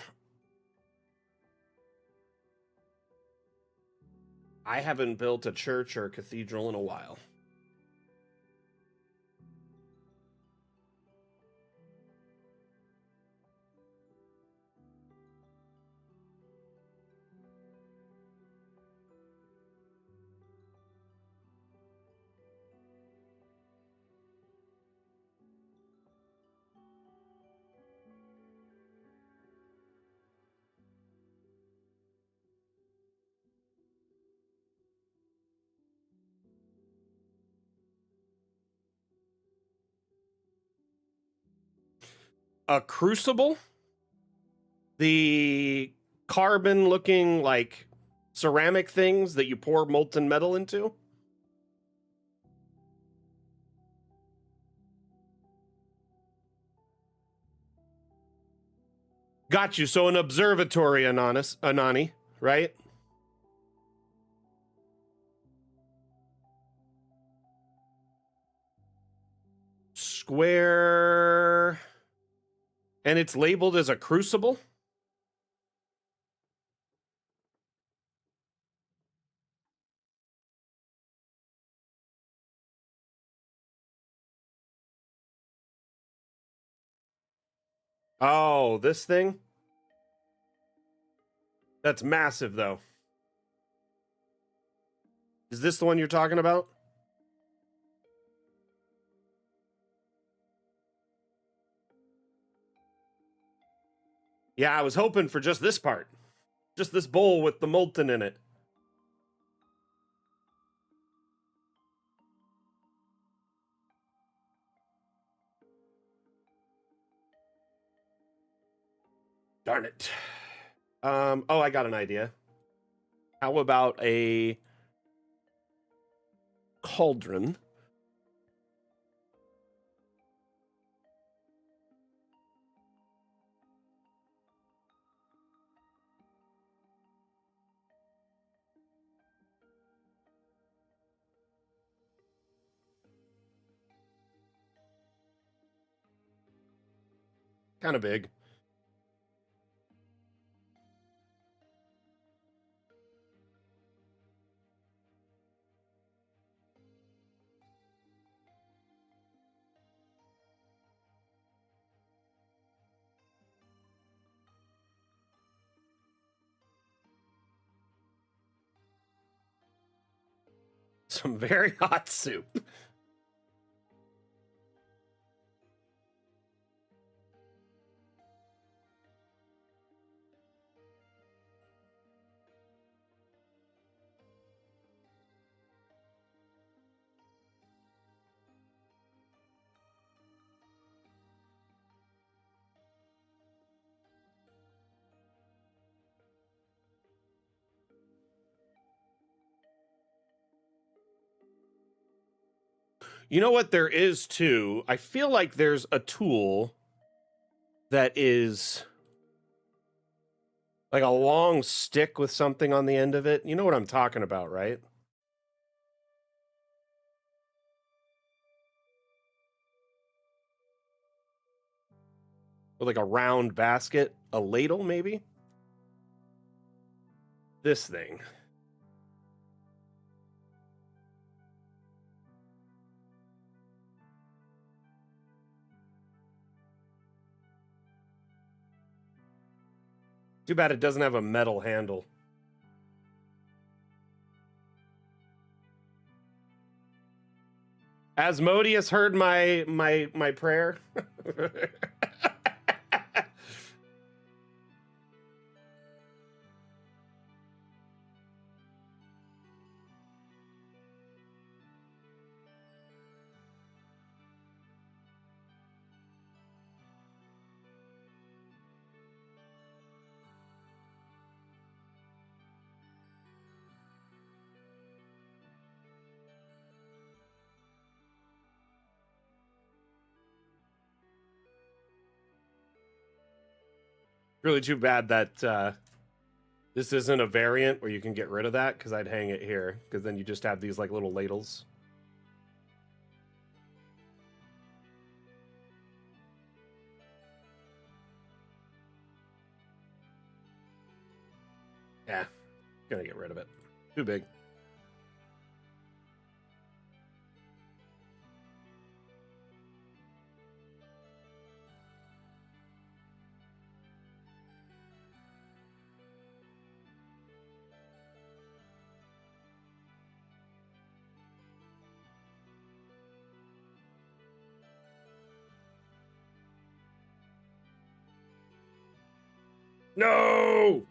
I haven't built a church or a cathedral in a while. A crucible? The carbon looking like ceramic things that you pour molten metal into? Got you. So an observatory, Anani, right? Square. And it's labeled as a crucible? Oh, this thing? That's massive, though. Is this the one you're talking about? Yeah, I was hoping for just this part. Just this bowl with the molten in it. Darn it. Oh, I got an idea. How about a cauldron? Kind of big. Some very hot soup. You know what there is too? I feel like there's a tool that is like a long stick with something on the end of it. You know what I'm talking about, right? With like a round basket, a ladle maybe? This thing. Too bad it doesn't have a metal handle. Asmodeus heard my prayer. Really too bad that this isn't a variant where you can get rid of that, because I'd hang it here, because then you just have these like little ladles. Yeah, gonna get rid of it. Too big. No!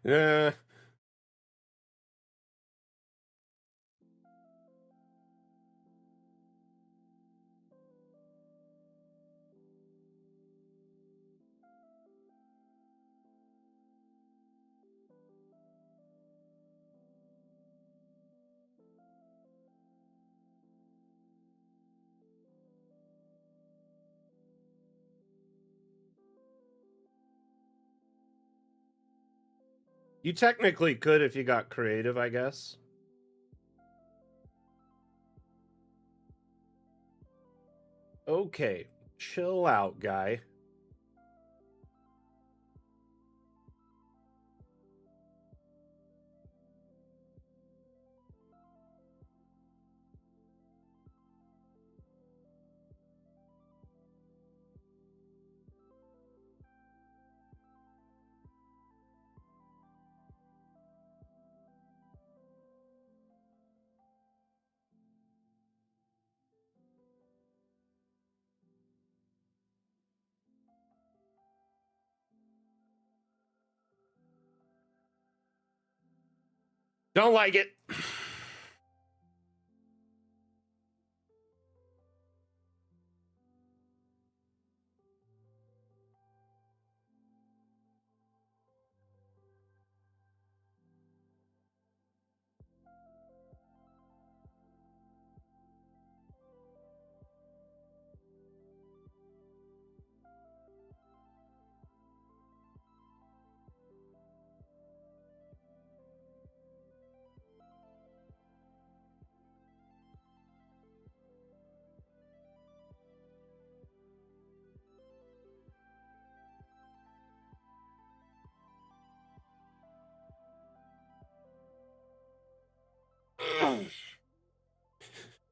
Yeah. You technically could if you got creative, I guess. Okay, chill out, guy. Don't like it.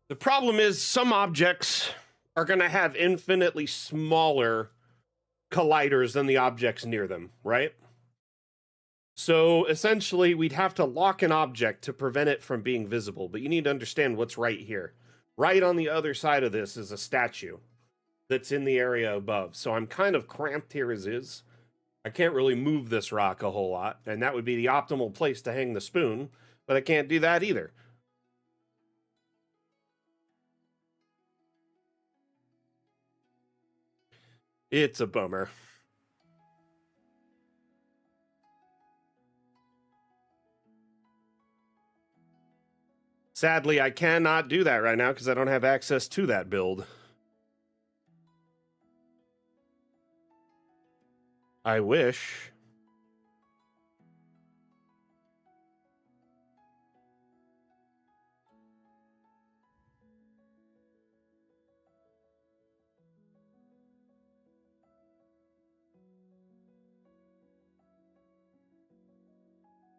The problem is some objects are going to have infinitely smaller colliders than the objects near them, right? So essentially, we'd have to lock an object to prevent it from being visible, but you need to understand what's right here. Right on the other side of this is a statue that's in the area above. So I'm kind of cramped here as is. I can't really move this rock a whole lot, and that would be the optimal place to hang the spoon, but I can't do that either. It's a bummer. Sadly, I cannot do that right now because I don't have access to that build. I wish.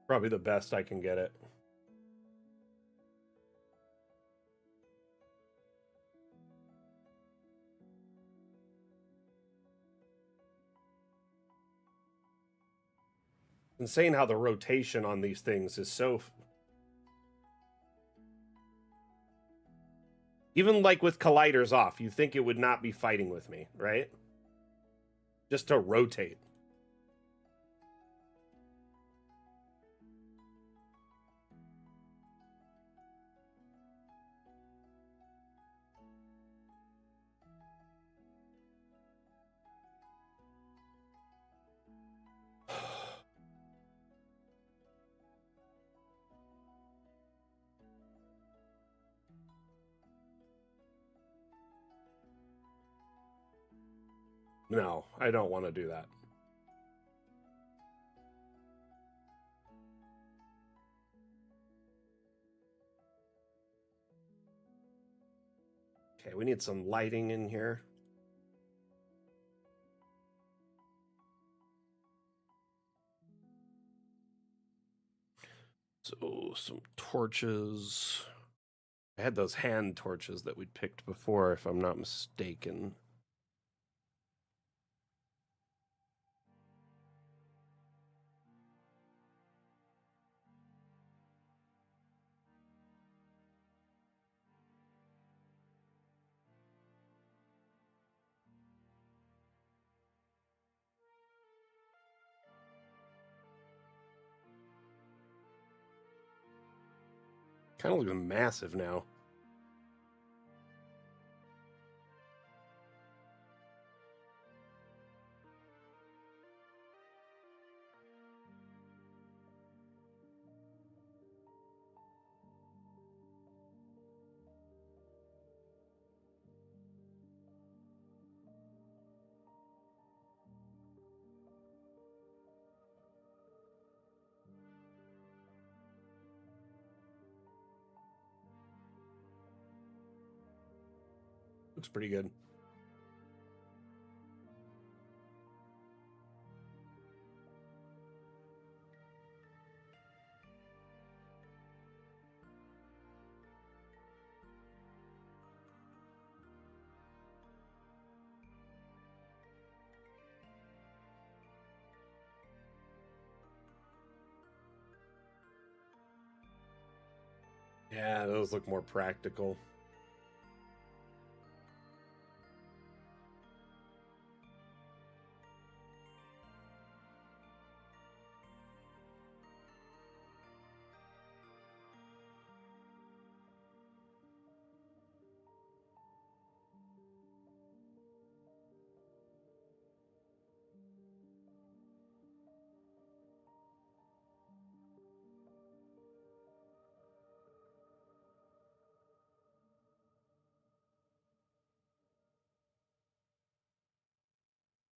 Probably the best I can get it. Insane how the rotation on these things is so... Even like with colliders off, you think it would not be fighting with me, right? Just to rotate. No, I don't want to do that. Okay, we need some lighting in here. So, some torches. I had those hand torches that we'd picked before, if I'm not mistaken. Kind of looking massive now. Looks pretty good. Yeah, those look more practical.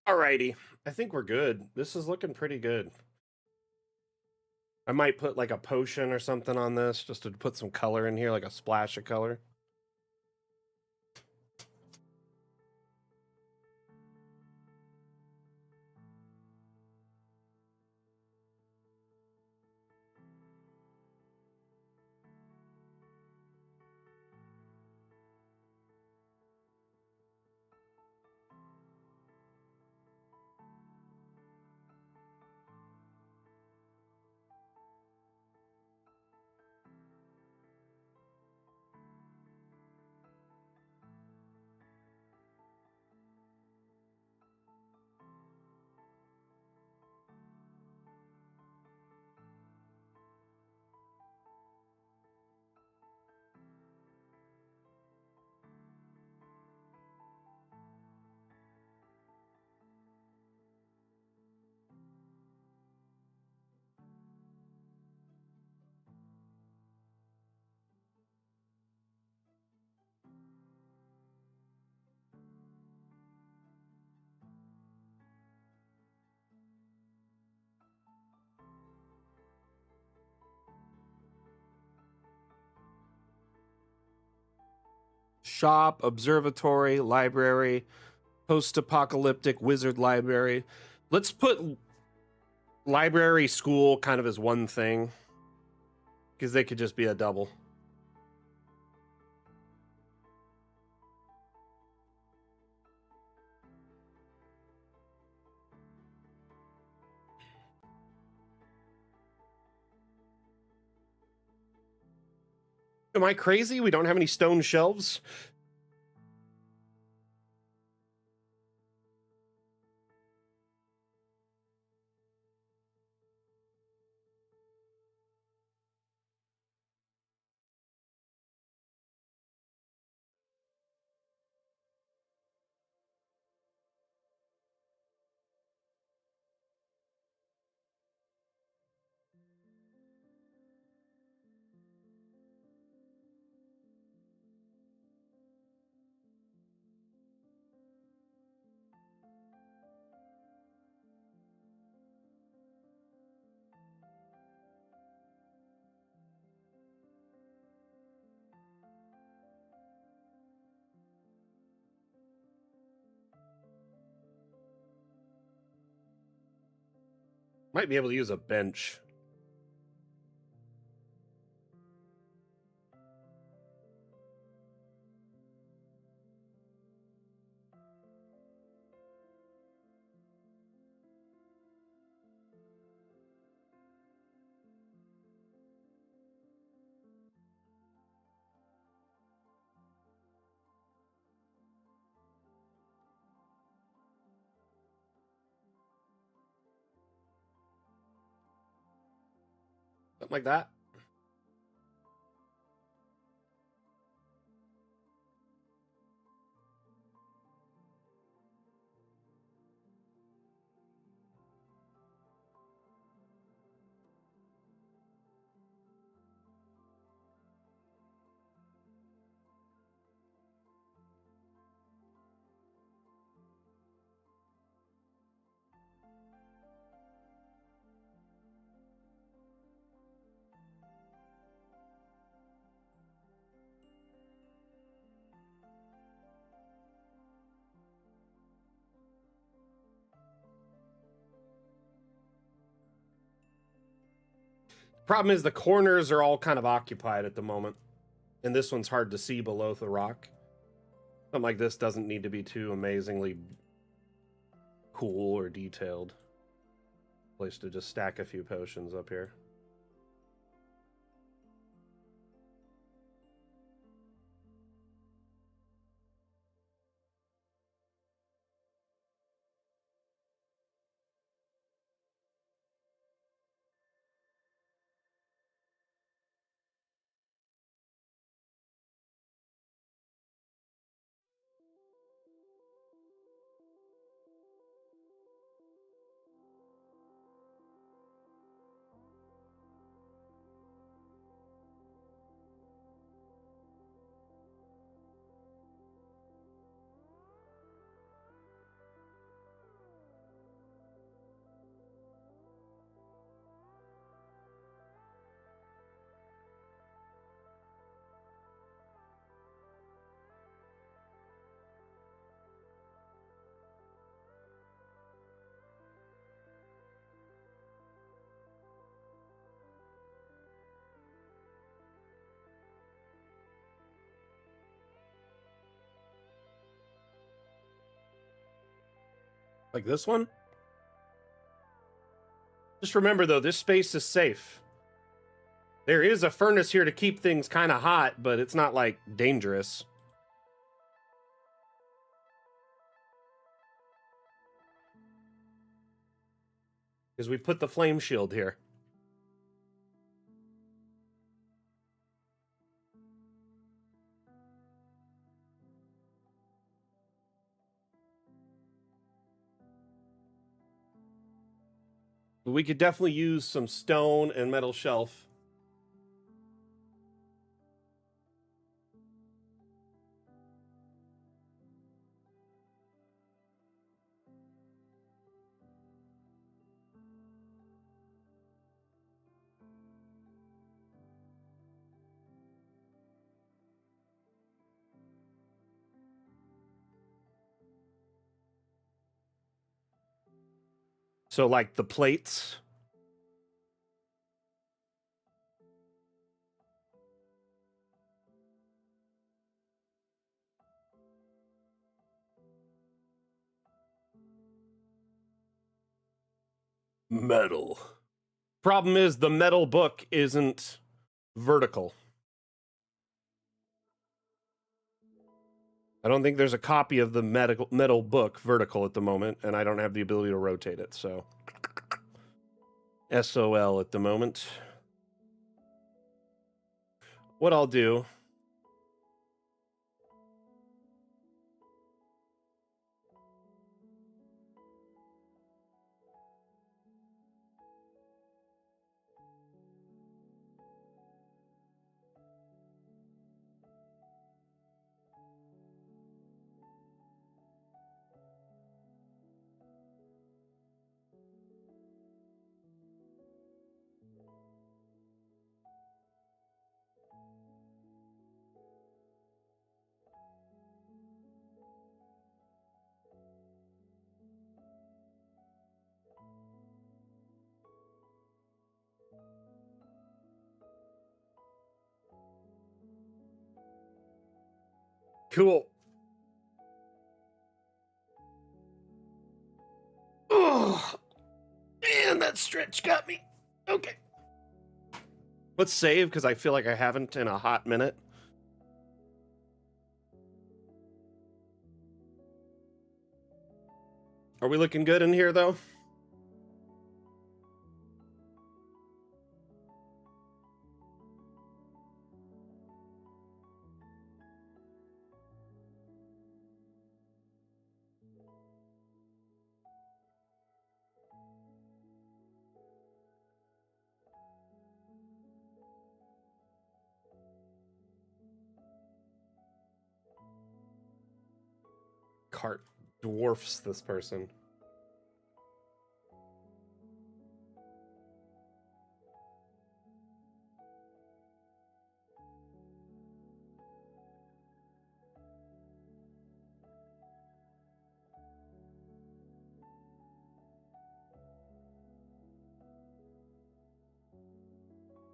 Alrighty, I think we're good. This is looking pretty good. I might put like a potion or something on this just to put some color in here, like a splash of color. Shop, observatory, library, post-apocalyptic wizard library. Let's put library school kind of as one thing because they could just be a double. Am I crazy? We don't have any stone shelves? Might be able to use a bench. Something like that. Problem is the corners are all kind of occupied at the moment. And this one's hard to see below the rock. Something like this doesn't need to be too amazingly cool or detailed. Place to just stack a few potions up here. Like this one? Just remember, though, this space is safe. There is a furnace here to keep things kind of hot, but it's not, like, dangerous. Because we put the flame shield here. We could definitely use some stone and metal shelf. So, like, the plates. Metal. Problem is, the metal book isn't vertical. I don't think there's a copy of the metal book vertical at the moment, and I don't have the ability to rotate it, so SOL at the moment. What I'll do... Cool. Oh, man, that stretch got me. Okay. Let's save, because I feel like I haven't in a hot minute. Are we looking good in here, though? Cart dwarfs this person.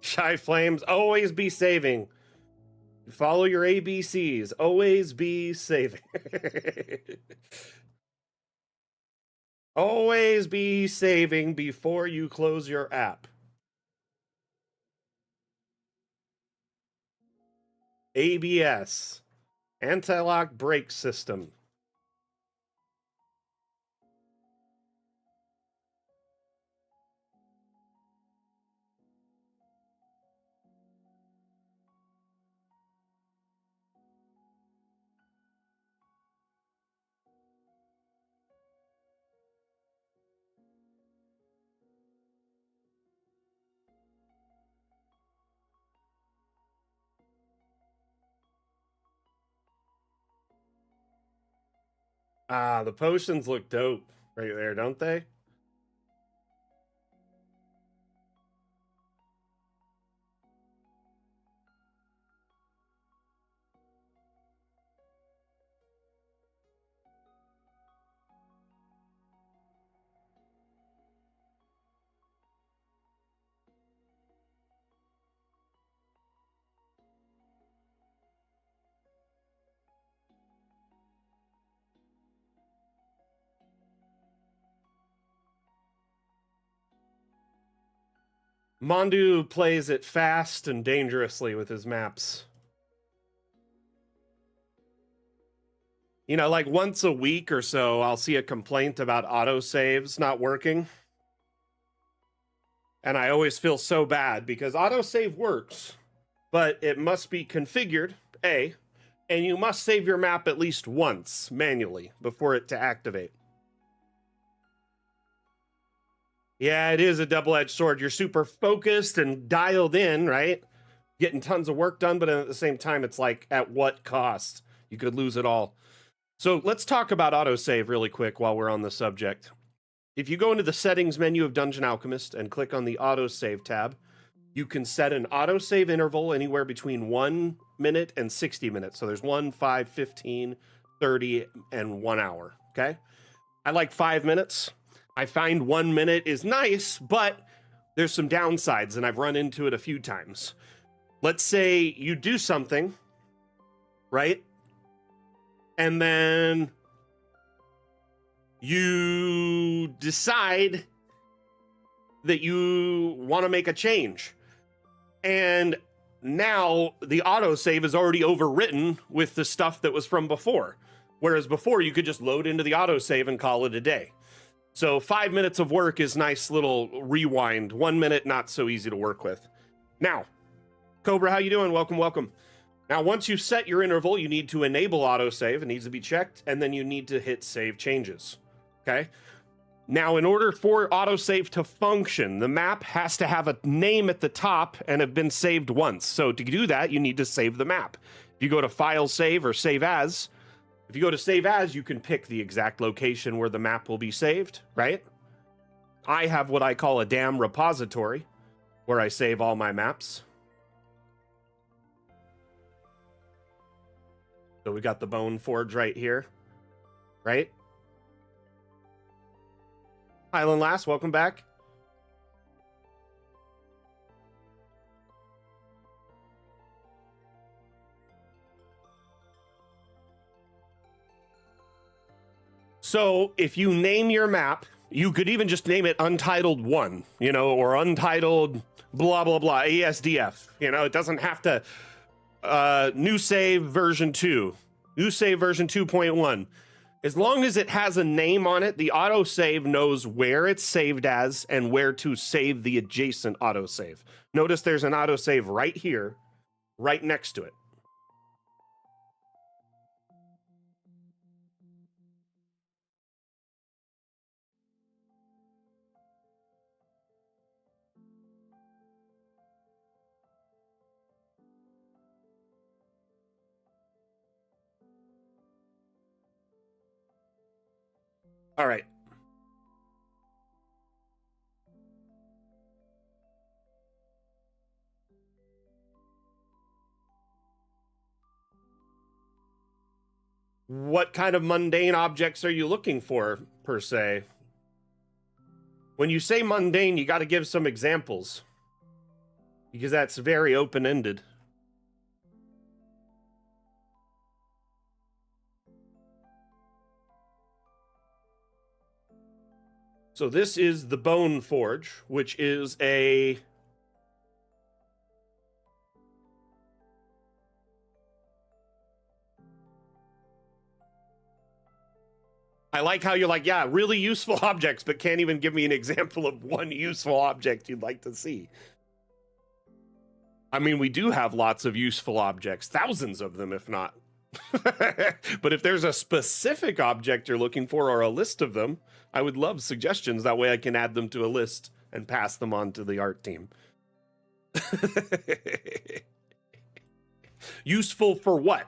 Shy Flames, always be saving. Follow your ABCs. Always be saving. Always be saving before you close your app. ABS. Anti-lock brake system. Ah, the potions look dope right there, don't they? Mondu plays it fast and dangerously with his maps. You know, like once a week or so, I'll see a complaint about autosaves not working. And I always feel so bad because autosave works, but it must be configured, A, and you must save your map at least once manually before it to activate. Yeah, it is a double-edged sword. You're super focused and dialed in, right? Getting tons of work done, but at the same time, it's like, at what cost? You could lose it all. So let's talk about autosave really quick while we're on the subject. If you go into the settings menu of Dungeon Alchemist and click on the autosave tab, you can set an autosave interval anywhere between 1 minute and 60 minutes. So there's 1, 5, 15, 30, and 1 hour, okay? I like 5 minutes. I find 1 minute is nice, but there's some downsides, and I've run into it a few times. Let's say you do something, right? And then you decide that you want to make a change. And now the autosave is already overwritten with the stuff that was from before. Whereas before, you could just load into the autosave and call it a day. So 5 minutes of work is nice little rewind. 1 minute, not so easy to work with. Now, Cobra, how you doing? Welcome, welcome. Now, once you set your interval, you need to enable autosave. It needs to be checked, and then you need to hit save changes, okay? Now, in order for autosave to function, the map has to have a name at the top and have been saved once. So to do that, you need to save the map. If you go to File, Save, or Save As, if you go to Save As, you can pick the exact location where the map will be saved, right? I have what I call a damn repository, where I save all my maps. So we got the Bone Forge right here, right? Highland Lass, welcome back. So if you name your map, you could even just name it Untitled 1, you know, or Untitled blah, blah, blah, ASDF. You know, it doesn't have to, new save version 2, new save version 2.1. As long as it has a name on it, the autosave knows where it's saved as and where to save the adjacent autosave. Notice there's an autosave right here, right next to it. All right. What kind of mundane objects are you looking for, per se? When you say mundane, you got to give some examples, because that's very open-ended. So this is the Bone Forge, which is a... I like how you're like, yeah, really useful objects, but can't even give me an example of one useful object you'd like to see. I mean, we do have lots of useful objects, thousands of them, if not. But if there's a specific object you're looking for or a list of them, I would love suggestions. That way I can add them to a list and pass them on to the art team. Useful for what?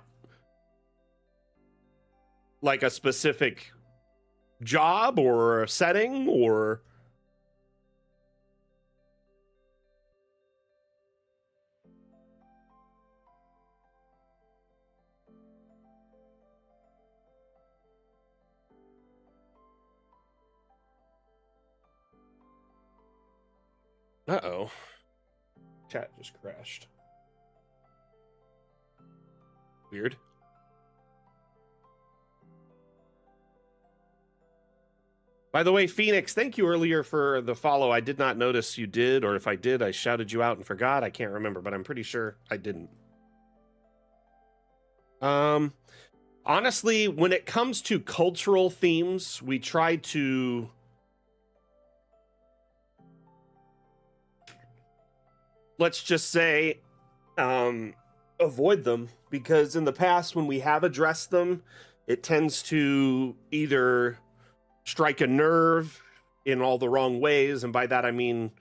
Like a specific job or a setting or... Uh-oh. Chat just crashed. Weird. By the way, Phoenix, thank you earlier for the follow. I did not notice you did, or if I did, I shouted you out and forgot. I can't remember, but I'm pretty sure I didn't. Honestly, when it comes to cultural themes, we try to let's just say avoid them, because in the past when we have addressed them, it tends to either strike a nerve in all the wrong ways, and by that I mean,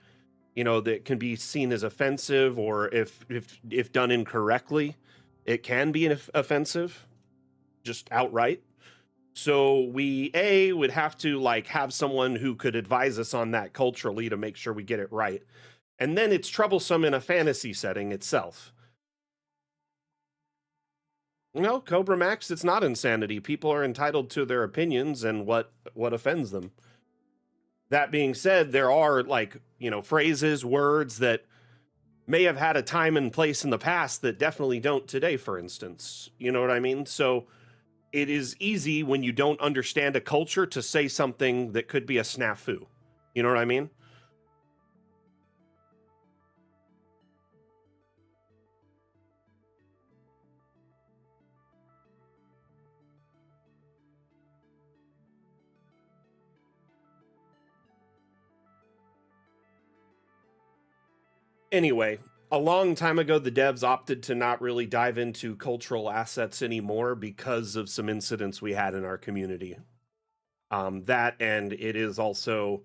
that can be seen as offensive, or if done incorrectly, it can be offensive, just outright. So we would have to have someone who could advise us on that culturally to make sure we get it right. And then it's troublesome in a fantasy setting itself. No, Cobra Max, it's not insanity. People are entitled to their opinions and what offends them. That being said, there are phrases, words that may have had a time and place in the past that definitely don't today, for instance. You know what I mean? So it is easy when you don't understand a culture to say something that could be a snafu. You know what I mean? Anyway, a long time ago, the devs opted to not really dive into cultural assets anymore because of some incidents we had in our community. That, and it is also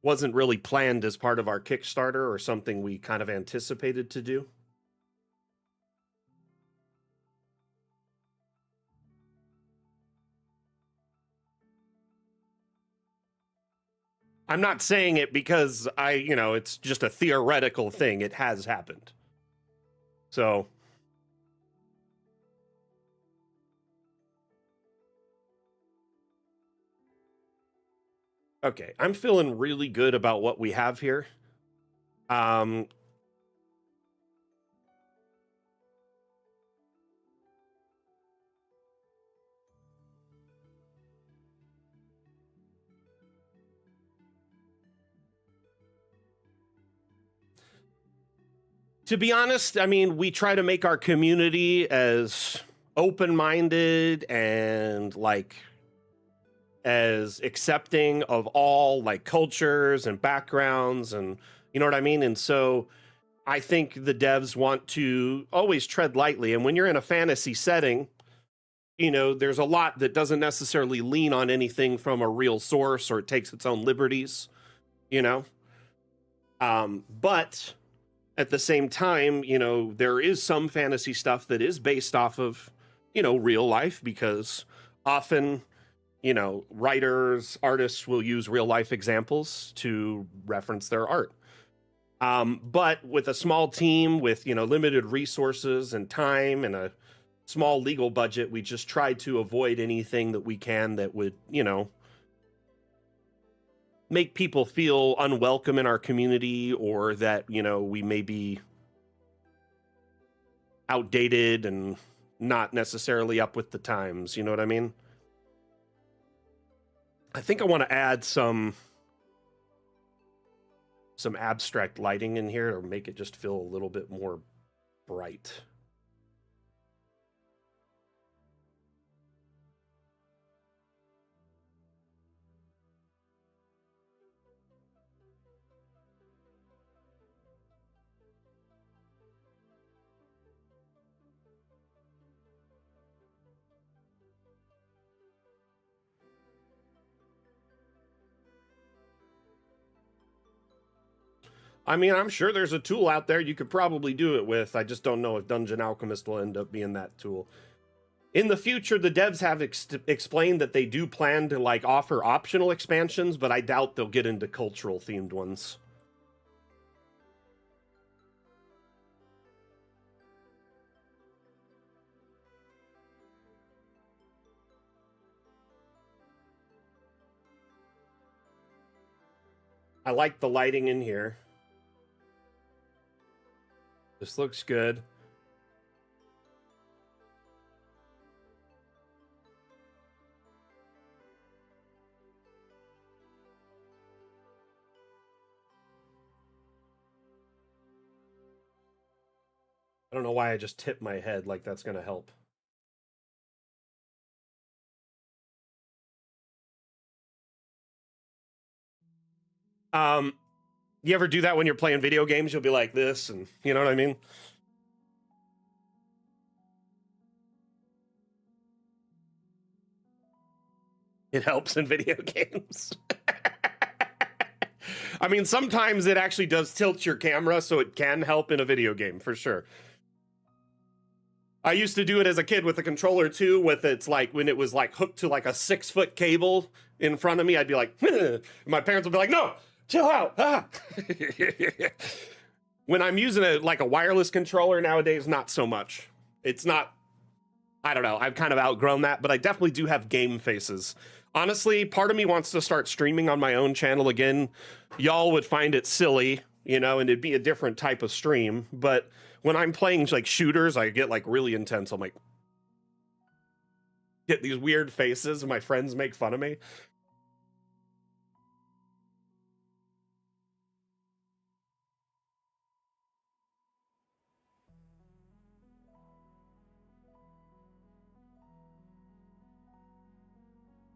wasn't really planned as part of our Kickstarter or something we kind of anticipated to do. I'm not saying it because it's just a theoretical thing. It has happened. So, okay, I'm feeling really good about what we have here. To be honest, I mean, we try to make our community as open-minded and as accepting of all cultures and backgrounds, and you know what I mean? And so I think the devs want to always tread lightly. And when you're in a fantasy setting, there's a lot that doesn't necessarily lean on anything from a real source, or it takes its own liberties, but at the same time, there is some fantasy stuff that is based off of, real life, because often, writers, artists will use real life examples to reference their art. But with a small team, with, limited resources and time and a small legal budget, we just try to avoid anything that we can that would, make people feel unwelcome in our community, or that, we may be outdated and not necessarily up with the times. You know what I mean? I think I want to add some abstract lighting in here to make it just feel a little bit more bright. I mean, I'm sure there's a tool out there you could probably do it with. I just don't know if Dungeon Alchemist will end up being that tool. In the future, the devs have explained that they do plan to offer optional expansions, but I doubt they'll get into cultural themed ones. I like the lighting in here. This looks good. I don't know why I just tipped my head like that's going to help. You ever do that when you're playing video games? You'll be like this, and you know what I mean? It helps in video games. I mean, sometimes it actually does tilt your camera, so it can help in a video game, for sure. I used to do it as a kid with the controller too, with it's like when it was like hooked to like a 6-foot cable in front of me, I'd be like, my parents would be like, no, chill out. Ah. When I'm using a wireless controller nowadays, not so much. It's not, I don't know, I've kind of outgrown that, but I definitely do have game faces. Honestly, part of me wants to start streaming on my own channel again. Y'all would find it silly, you know, and it'd be a different type of stream, but when I'm playing like shooters, I get like really intense. I'm like, get these weird faces and my friends make fun of me.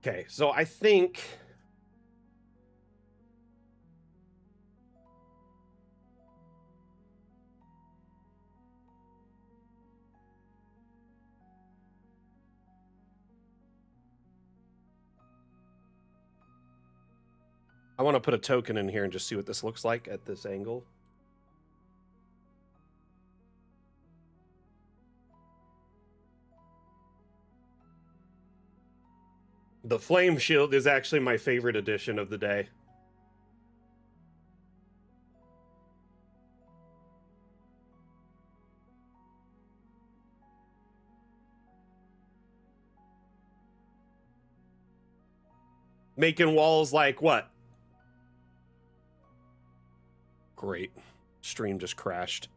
Okay, so I think I want to put a token in here and just see what this looks like at this angle. The flame shield is actually my favorite addition of the day. Making walls like what? Great. Stream just crashed.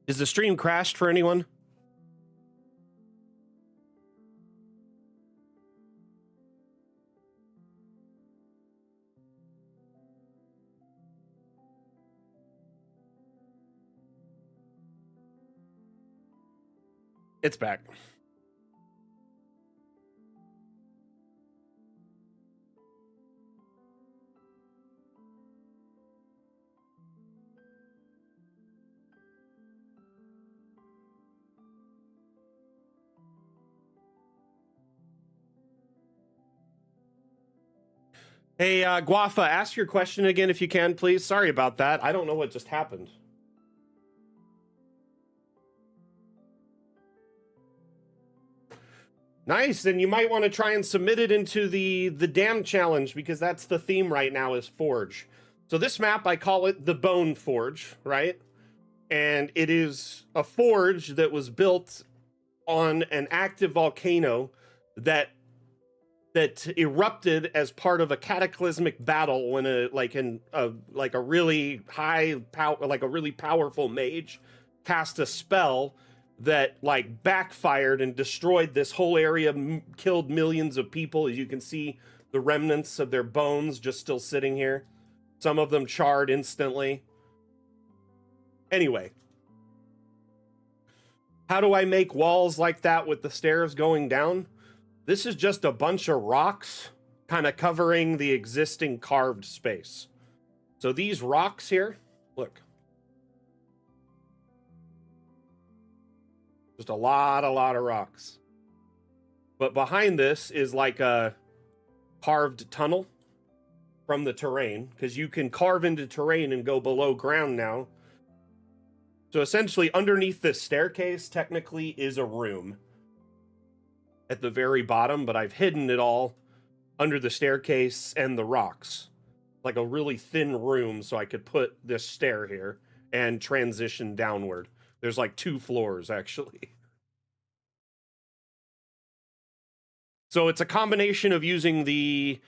Is the stream crashed for anyone? It's back. Hey, Guafa, ask your question again if you can, please. Sorry about that. I don't know what just happened. Nice, then you might want to try and submit it into the dam challenge, because that's the theme right now is Forge. So this map, I call it the Bone Forge, right? And it is a forge that was built on an active volcano that erupted as part of a cataclysmic battle when a really powerful mage cast a spell that like backfired and destroyed this whole area, killed millions of people. As you can see, the remnants of their bones just still sitting here. Some of them charred instantly. Anyway, how do I make walls like that with the stairs going down? This is just a bunch of rocks kind of covering the existing carved space. So these rocks here, look. Just a lot of rocks. But behind this is like a carved tunnel from the terrain, because you can carve into terrain and go below ground now. So essentially underneath this staircase technically is a room at the very bottom, but I've hidden it all under the staircase and the rocks. Like a really thin room, so I could put this stair here and transition downward. There's like 2 floors, actually. So it's a combination of using the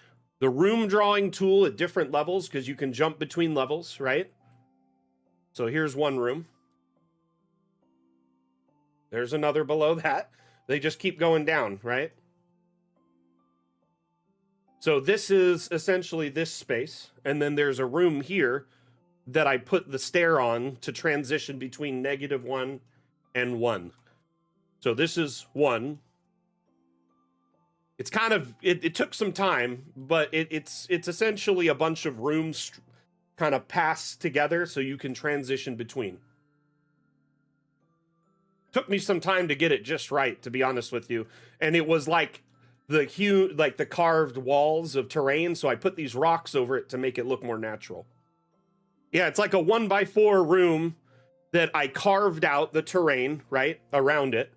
room drawing tool at different levels, because you can jump between levels, right? So here's one room. There's another below that. They just keep going down, right? So this is essentially this space, and then there's a room here that I put the stair on to transition between -1 and 1. So this is 1. It's kind of it took some time, but it's essentially a bunch of rooms kind of pass together so you can transition between. Took me some time to get it just right, to be honest with you, and it was like the carved walls of terrain, so I put these rocks over it to make it look more natural. Yeah, it's like a 1x4 room that I carved out the terrain, right, around it.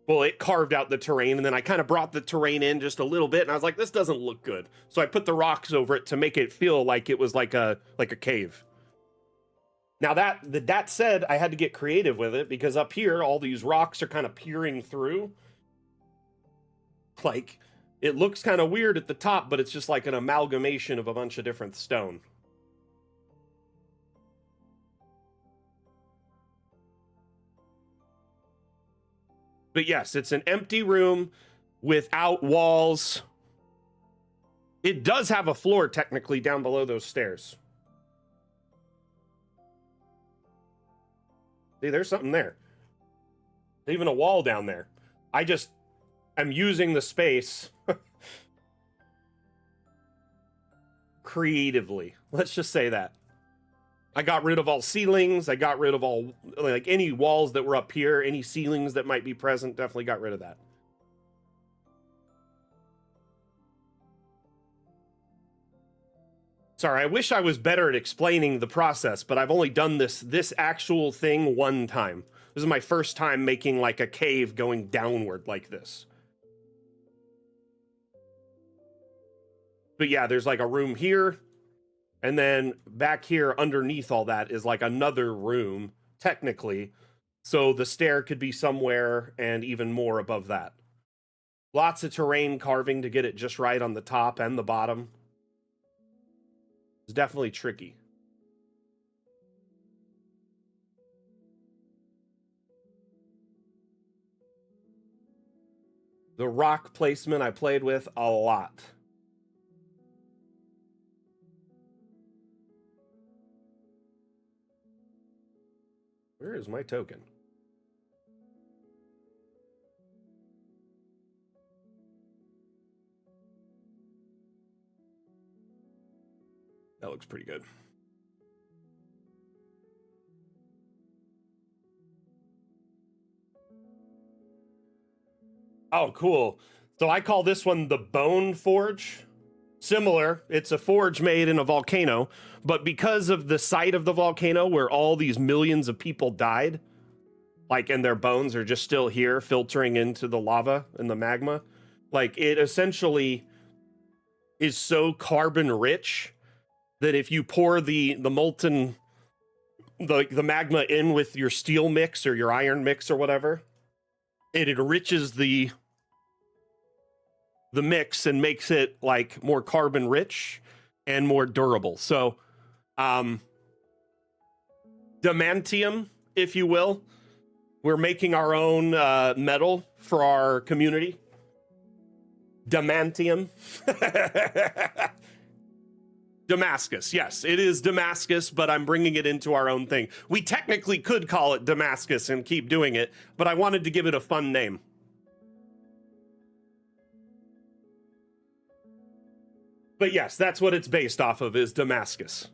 Well, it carved out the terrain, and then I kind of brought the terrain in just a little bit, and I was like, this doesn't look good. So I put the rocks over it to make it feel like it was like a cave. Now that said, I had to get creative with it, because up here, all these rocks are kind of peering through. Like, it looks kind of weird at the top, but it's just like an amalgamation of a bunch of different stone. But yes, it's an empty room without walls. It does have a floor technically down below those stairs. See, there's something there. There's even a wall down there. I'm using the space creatively. Let's just say that. I got rid of all ceilings. I got rid of all, like, any walls that were up here, any ceilings that might be present. Definitely got rid of that. Sorry, I wish I was better at explaining the process, but I've only done this actual thing one time. This is my first time making like a cave going downward like this. But yeah, there's like a room here, and then back here underneath all that is like another room, technically. So the stair could be somewhere and even more above that. Lots of terrain carving to get it just right on the top and the bottom. It's definitely tricky. The rock placement I played with a lot. Where is my token? That looks pretty good. Oh, cool. So I call this one the Bone Forge. Similar, it's a forge made in a volcano, but because of the site of the volcano where all these millions of people died, like, and their bones are just still here filtering into the lava and the magma, like, it essentially is so carbon rich that if you pour the molten the magma in with your steel mix or your iron mix or whatever, it enriches the mix and makes it like more carbon rich and more durable. So damantium, if you will, we're making our own metal for our community. Damantium. Damascus, yes, it is Damascus, but I'm bringing it into our own thing. We technically could call it Damascus and keep doing it, but I wanted to give it a fun name. But yes, that's what it's based off of, is Damascus.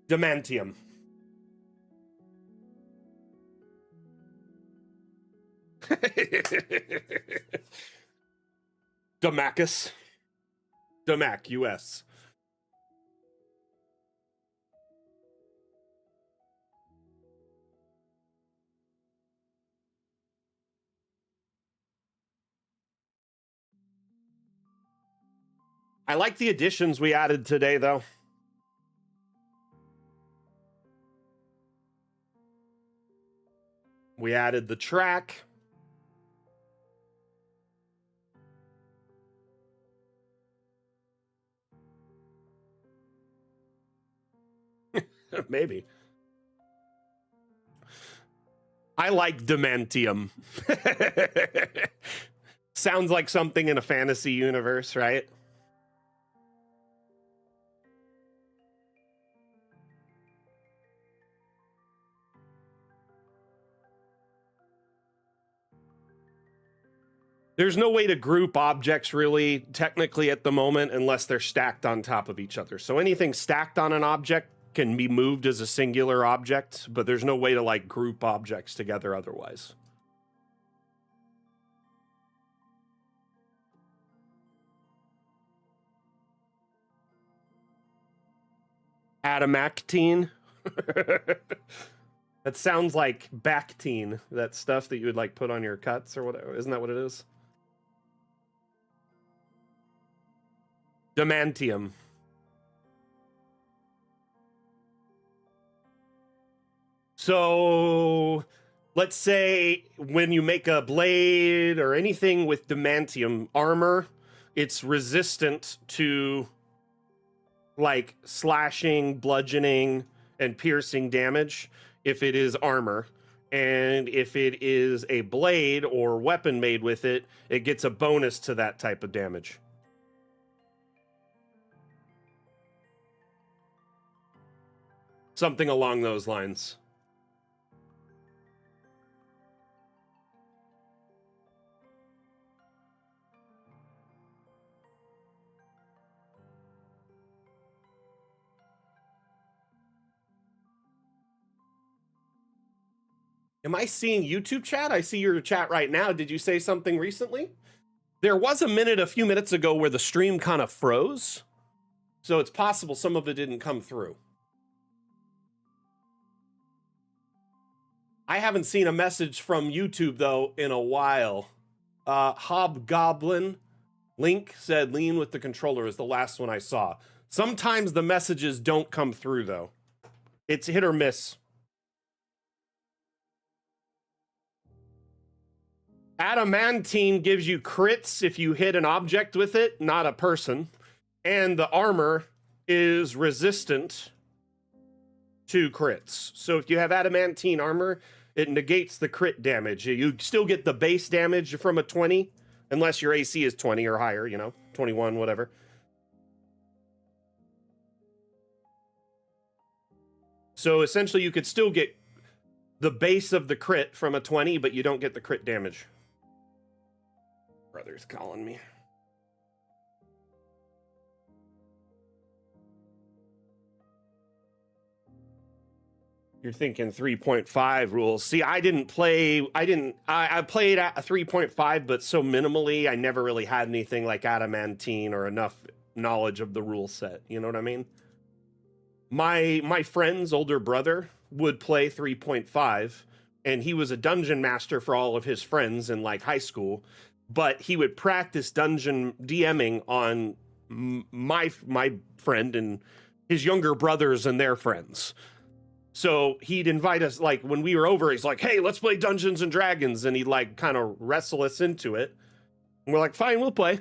Damantium. Damacus. Damac, US. I like the additions we added today, though. We added the track. Maybe. I like Demantium. Sounds like something in a fantasy universe, right? There's no way to group objects really technically at the moment unless they're stacked on top of each other. So anything stacked on an object can be moved as a singular object, but there's no way to like group objects together otherwise. Adamactine. That sounds like Bactine, that stuff that you would like put on your cuts or whatever. Isn't that what it is? Demantium. So let's say when you make a blade or anything with Demantium armor, it's resistant to like slashing, bludgeoning, and piercing damage if it is armor. And if it is a blade or weapon made with it, it gets a bonus to that type of damage. Something along those lines. Am I seeing YouTube chat? I see your chat right now. Did you say something recently? There was a few minutes ago where the stream kind of froze. So it's possible some of it didn't come through. I haven't seen a message from YouTube, though, in a while. Hobgoblin Link said, lean with the controller is the last one I saw. Sometimes the messages don't come through, though. It's hit or miss. Adamantine gives you crits if you hit an object with it, not a person. And the armor is resistant to crits. So if you have adamantine armor, it negates the crit damage. You still get the base damage from a 20, unless your AC is 20 or higher, 21, whatever. So essentially you could still get the base of the crit from a 20, but you don't get the crit damage. Brother's calling me. You're thinking 3.5 rules. See, I played at a 3.5, but so minimally, I never really had anything like adamantine or enough knowledge of the rule set. You know what I mean? My friend's older brother would play 3.5, and he was a dungeon master for all of his friends in like high school, but he would practice dungeon DMing on my friend and his younger brothers and their friends. So he'd invite us, like when we were over, he's like, hey, let's play Dungeons and Dragons. And he'd like kind of wrestle us into it. And we're like, fine, we'll play.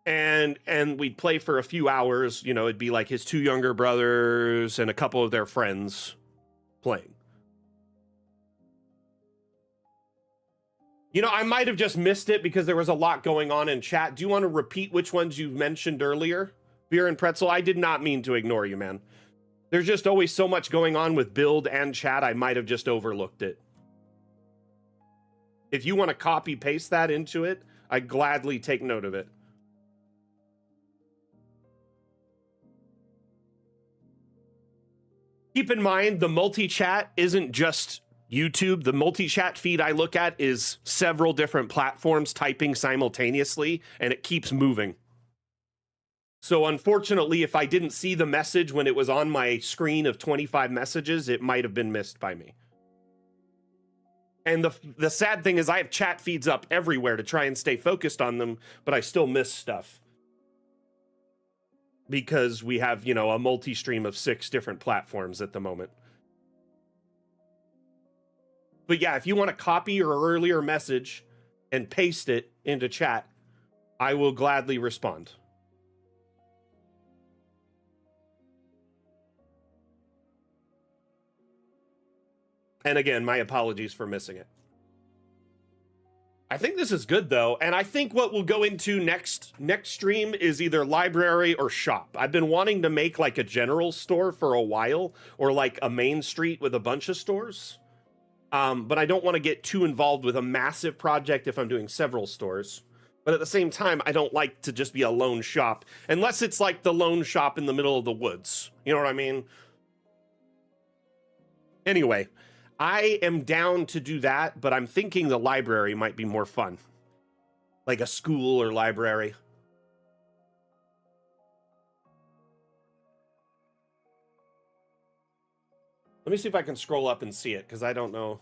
And we'd play for a few hours. It'd be like his two younger brothers and a couple of their friends playing. I might have just missed it because there was a lot going on in chat. Do you want to repeat which ones you mentioned earlier? Beer and Pretzel, I did not mean to ignore you, man. There's just always so much going on with build and chat, I might have just overlooked it. If you want to copy paste that into it, I gladly take note of it. Keep in mind, the multi-chat isn't just YouTube. The multi-chat feed I look at is several different platforms typing simultaneously, and it keeps moving. So unfortunately, if I didn't see the message when it was on my screen of 25 messages, it might have been missed by me. And the sad thing is I have chat feeds up everywhere to try and stay focused on them, but I still miss stuff. Because we have, a multi-stream of 6 different platforms at the moment. But yeah, if you want to copy your earlier message and paste it into chat, I will gladly respond. And again, my apologies for missing it. I think this is good though, and I think what we'll go into next stream is either library or shop. I've been wanting to make like a general store for a while, or like a main street with a bunch of stores. But I don't want to get too involved with a massive project if I'm doing several stores. But at the same time, I don't like to just be a lone shop, unless it's like the lone shop in the middle of the woods. You know what I mean? Anyway, I am down to do that, but I'm thinking the library might be more fun. Like a school or library. Let me see if I can scroll up and see it, because I don't know.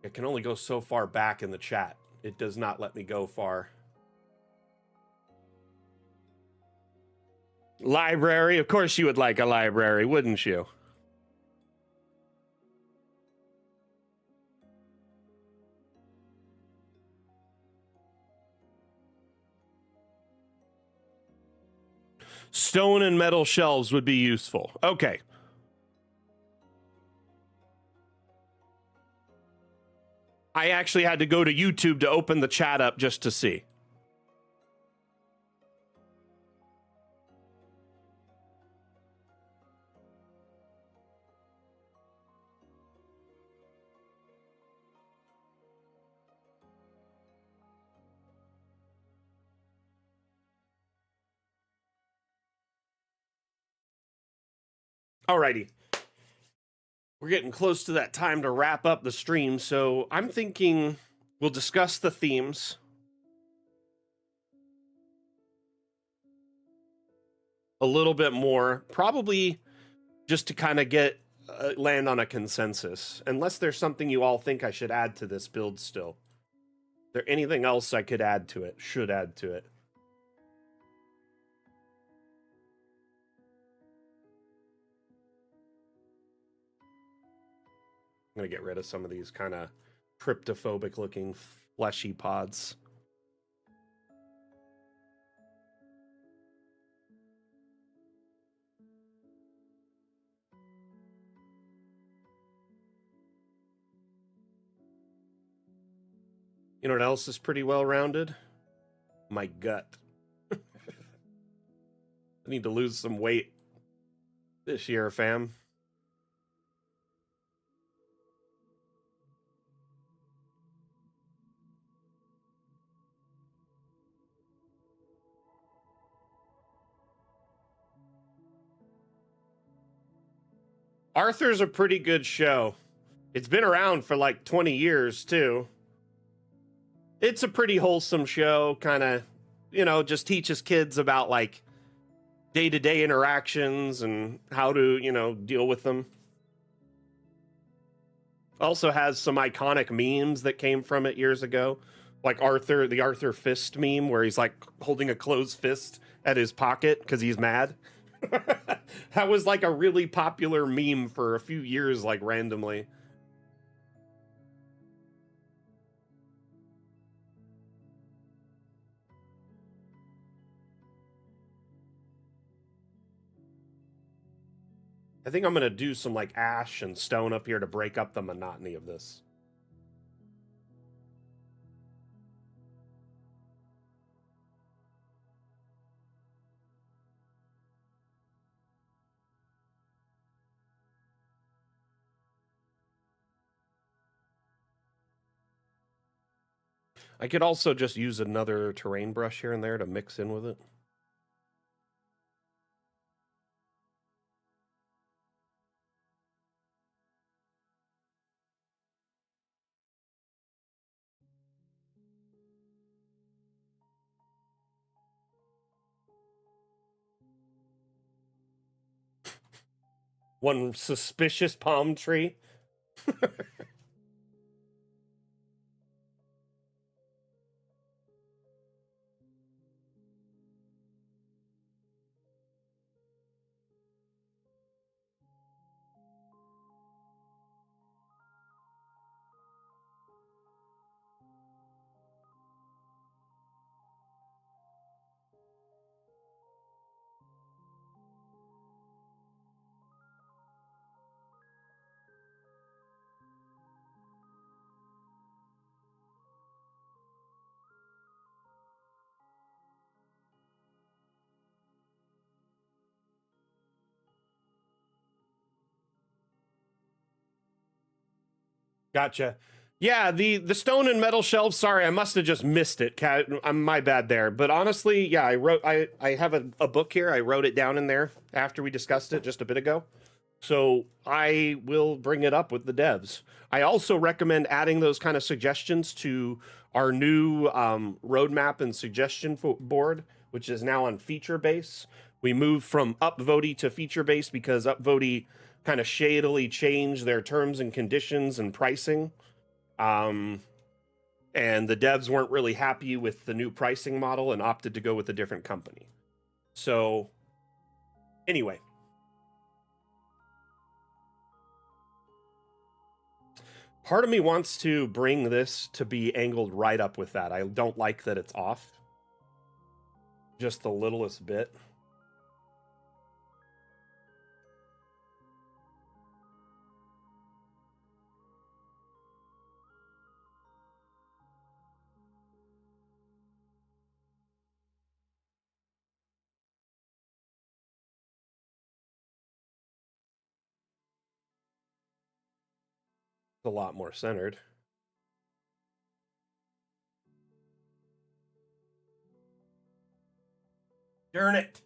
It can only go so far back in the chat. It does not let me go far. Library? Of course you would like a library, wouldn't you? Stone and metal shelves would be useful. Okay. I actually had to go to YouTube to open the chat up just to see. Alrighty. We're getting close to that time to wrap up the stream, so I'm thinking we'll discuss the themes a little bit more, probably just to kind of get land on a consensus, unless there's something you all think I should add to this build still. Is there anything else I could add to it, should add to it? I'm going to get rid of some of these kind of cryptophobic looking fleshy pods. You know what else is pretty well rounded? My gut. I need to lose some weight this year, fam. Arthur's a pretty good show. It's been around for like 20 years, too. It's a pretty wholesome show, kind of, you know, just teaches kids about like day-to-day interactions and how to, you know, deal with them. Also has some iconic memes that came from it years ago, like the Arthur fist meme where he's like holding a closed fist at his pocket because he's mad. That was like a really popular meme for a few years, like randomly. I think I'm going to do some like ash and stone up here to break up the monotony of this. I could also just use another terrain brush here and there to mix in with it. One suspicious palm tree. Gotcha. Yeah, the stone and metal shelves. Sorry, I must have just missed it. My bad there. But honestly, yeah, I have a book here. I wrote it down in there after we discussed it just a bit ago. So I will bring it up with the devs. I also recommend adding those kind of suggestions to our new roadmap and suggestion board, which is now on feature base. We moved from upvoty to feature base because upvoty kind of shadily changed their terms and conditions and pricing. And the devs weren't really happy with the new pricing model and opted to go with a different company. So anyway, part of me wants to bring this to be angled right up with that. I don't like that it's off just the littlest bit. A lot more centered. Darn it.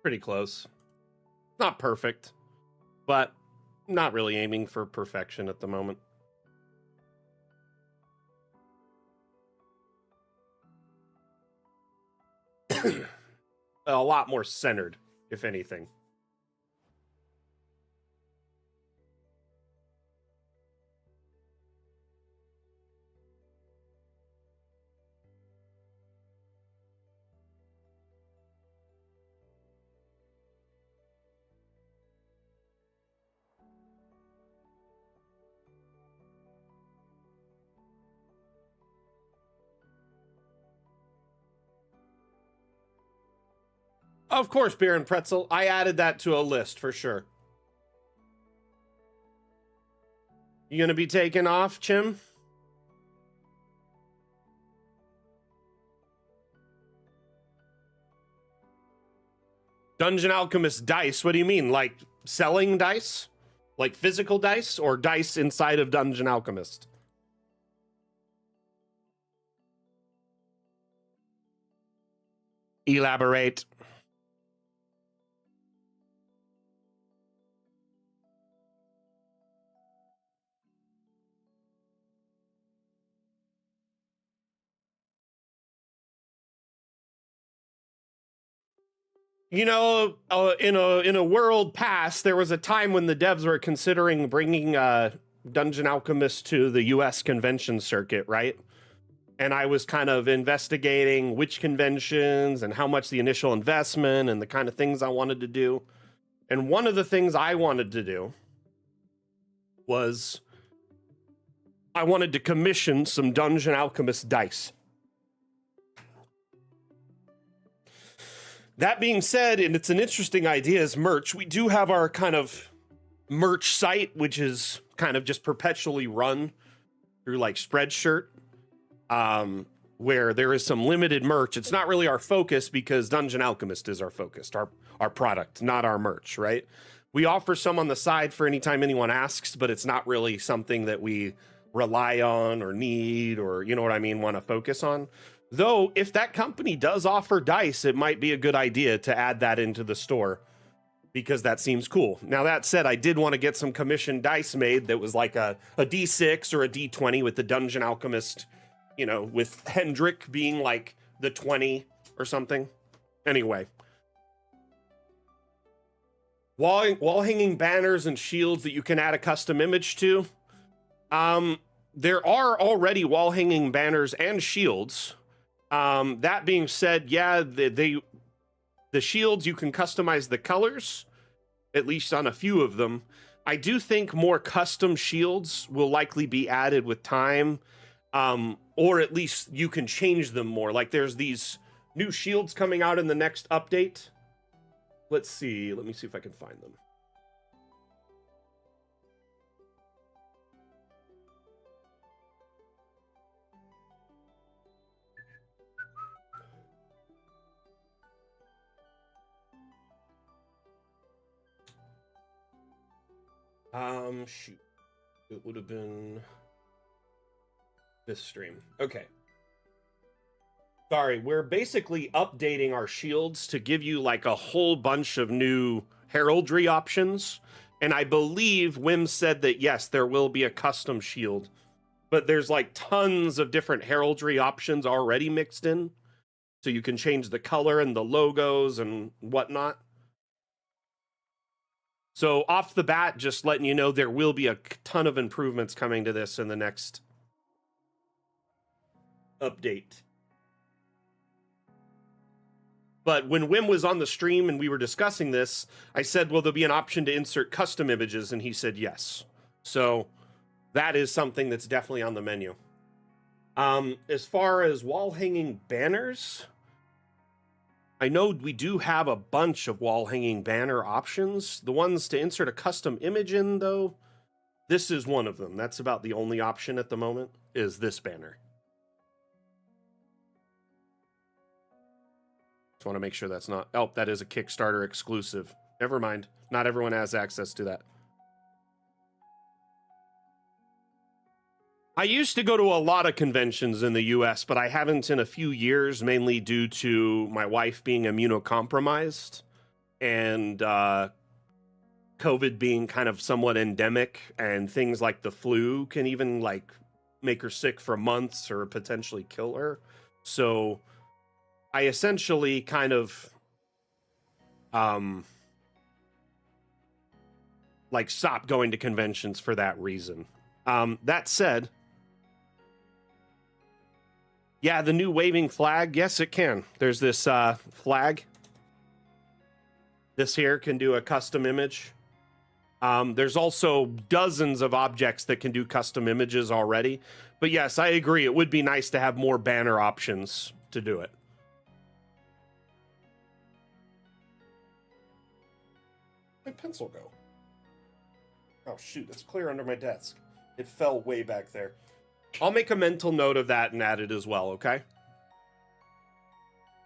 Pretty close. Not perfect, but not really aiming for perfection at the moment. A lot more centered, if anything. Of course, beer and pretzel. I added that to a list for sure. You gonna be taken off, Chim? Dungeon Alchemist dice. What do you mean? Like selling dice? Like physical dice or dice inside of Dungeon Alchemist? Elaborate. You know, in a world past, there was a time when the devs were considering bringing Dungeon Alchemist to the U.S. convention circuit, right? And I was kind of investigating which conventions and how much the initial investment and the kind of things I wanted to do. And one of the things I wanted to do was I wanted to commission some Dungeon Alchemist dice. That being said, and it's an interesting idea as merch, we do have our kind of merch site, which is kind of just perpetually run through like Spreadshirt, where there is some limited merch. It's not really our focus because Dungeon Alchemist is our focus, our product, not our merch, right? We offer some on the side for anytime anyone asks, but it's not really something that we rely on or need or, you know what I mean, want to focus on. Though, if that company does offer dice, it might be a good idea to add that into the store because that seems cool. Now, that said, I did want to get some commissioned dice made that was like a D6 or a D20 with the Dungeon Alchemist, you know, with Hendrik being like the 20 or something. Anyway. Wall hanging banners and shields that you can add a custom image to. There are already wall hanging banners and shields. That being said, yeah, the shields, you can customize the colors, at least on a few of them. I do think more custom shields will likely be added with time. or at least you can change them more. Like there's these new shields coming out in the next update. Let's see. Let me see if I can find them. Shoot. It would have been this stream. Okay. Sorry, we're basically updating our shields to give you like a whole bunch of new heraldry options. And I believe Wim said that, yes, there will be a custom shield. But there's like tons of different heraldry options already mixed in. So you can change the color and the logos and whatnot. So off the bat, just letting you know, there will be a ton of improvements coming to this in the next update. But when Wim was on the stream and we were discussing this, I said, well, there'll be an option to insert custom images, and he said yes. So that is something that's definitely on the menu. As far as wall hanging banners, I know we do have a bunch of wall hanging banner options. The ones to insert a custom image in, though, this is one of them. That's about the only option at the moment, is this banner. Just want to make sure that's not... Oh, that is a Kickstarter exclusive. Never mind. Not everyone has access to that. I used to go to a lot of conventions in the US, but I haven't in a few years, mainly due to my wife being immunocompromised and COVID being kind of somewhat endemic, and things like the flu can even like make her sick for months or potentially kill her. So I essentially kind of like stopped going to conventions for that reason. That said, yeah, the new waving flag, yes, it can. There's this flag. This here can do a custom image. There's also dozens of objects that can do custom images already. But yes, I agree. It would be nice to have more banner options to do it. Where'd my pencil go? Oh, shoot, it's clear under my desk. It fell way back there. I'll make a mental note of that and add it as well, okay?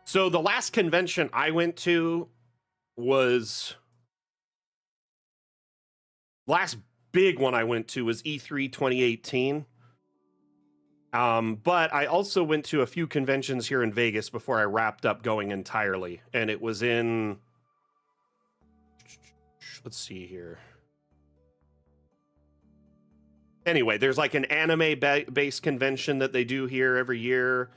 So the last convention I went to was... Last big one I went to was E3 2018. But I also went to a few conventions here in Vegas before I wrapped up going entirely. And it was in... Let's see here. Anyway, there's like an anime-based convention that they do here every year.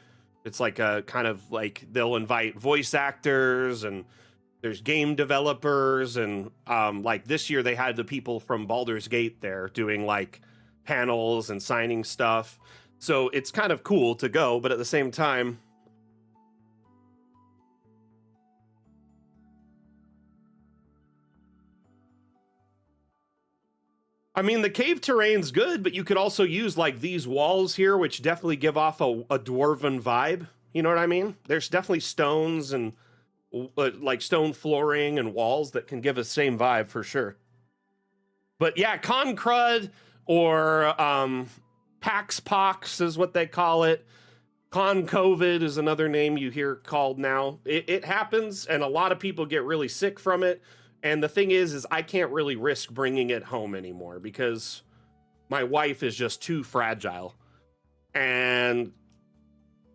It's like a kind of like they'll invite voice actors, and there's game developers, and like this year they had the people from Baldur's Gate there doing like panels and signing stuff. So it's kind of cool to go, but at the same time, I mean, the cave terrain's good, but you could also use like these walls here, which definitely give off a dwarven vibe. You know what I mean? There's definitely stones and like stone flooring and walls that can give the same vibe for sure. But yeah, Con Crud or Pax Pox is what they call it. Con COVID is another name you hear called now. It happens, and a lot of people get really sick from it. And the thing is I can't really risk bringing it home anymore because my wife is just too fragile, and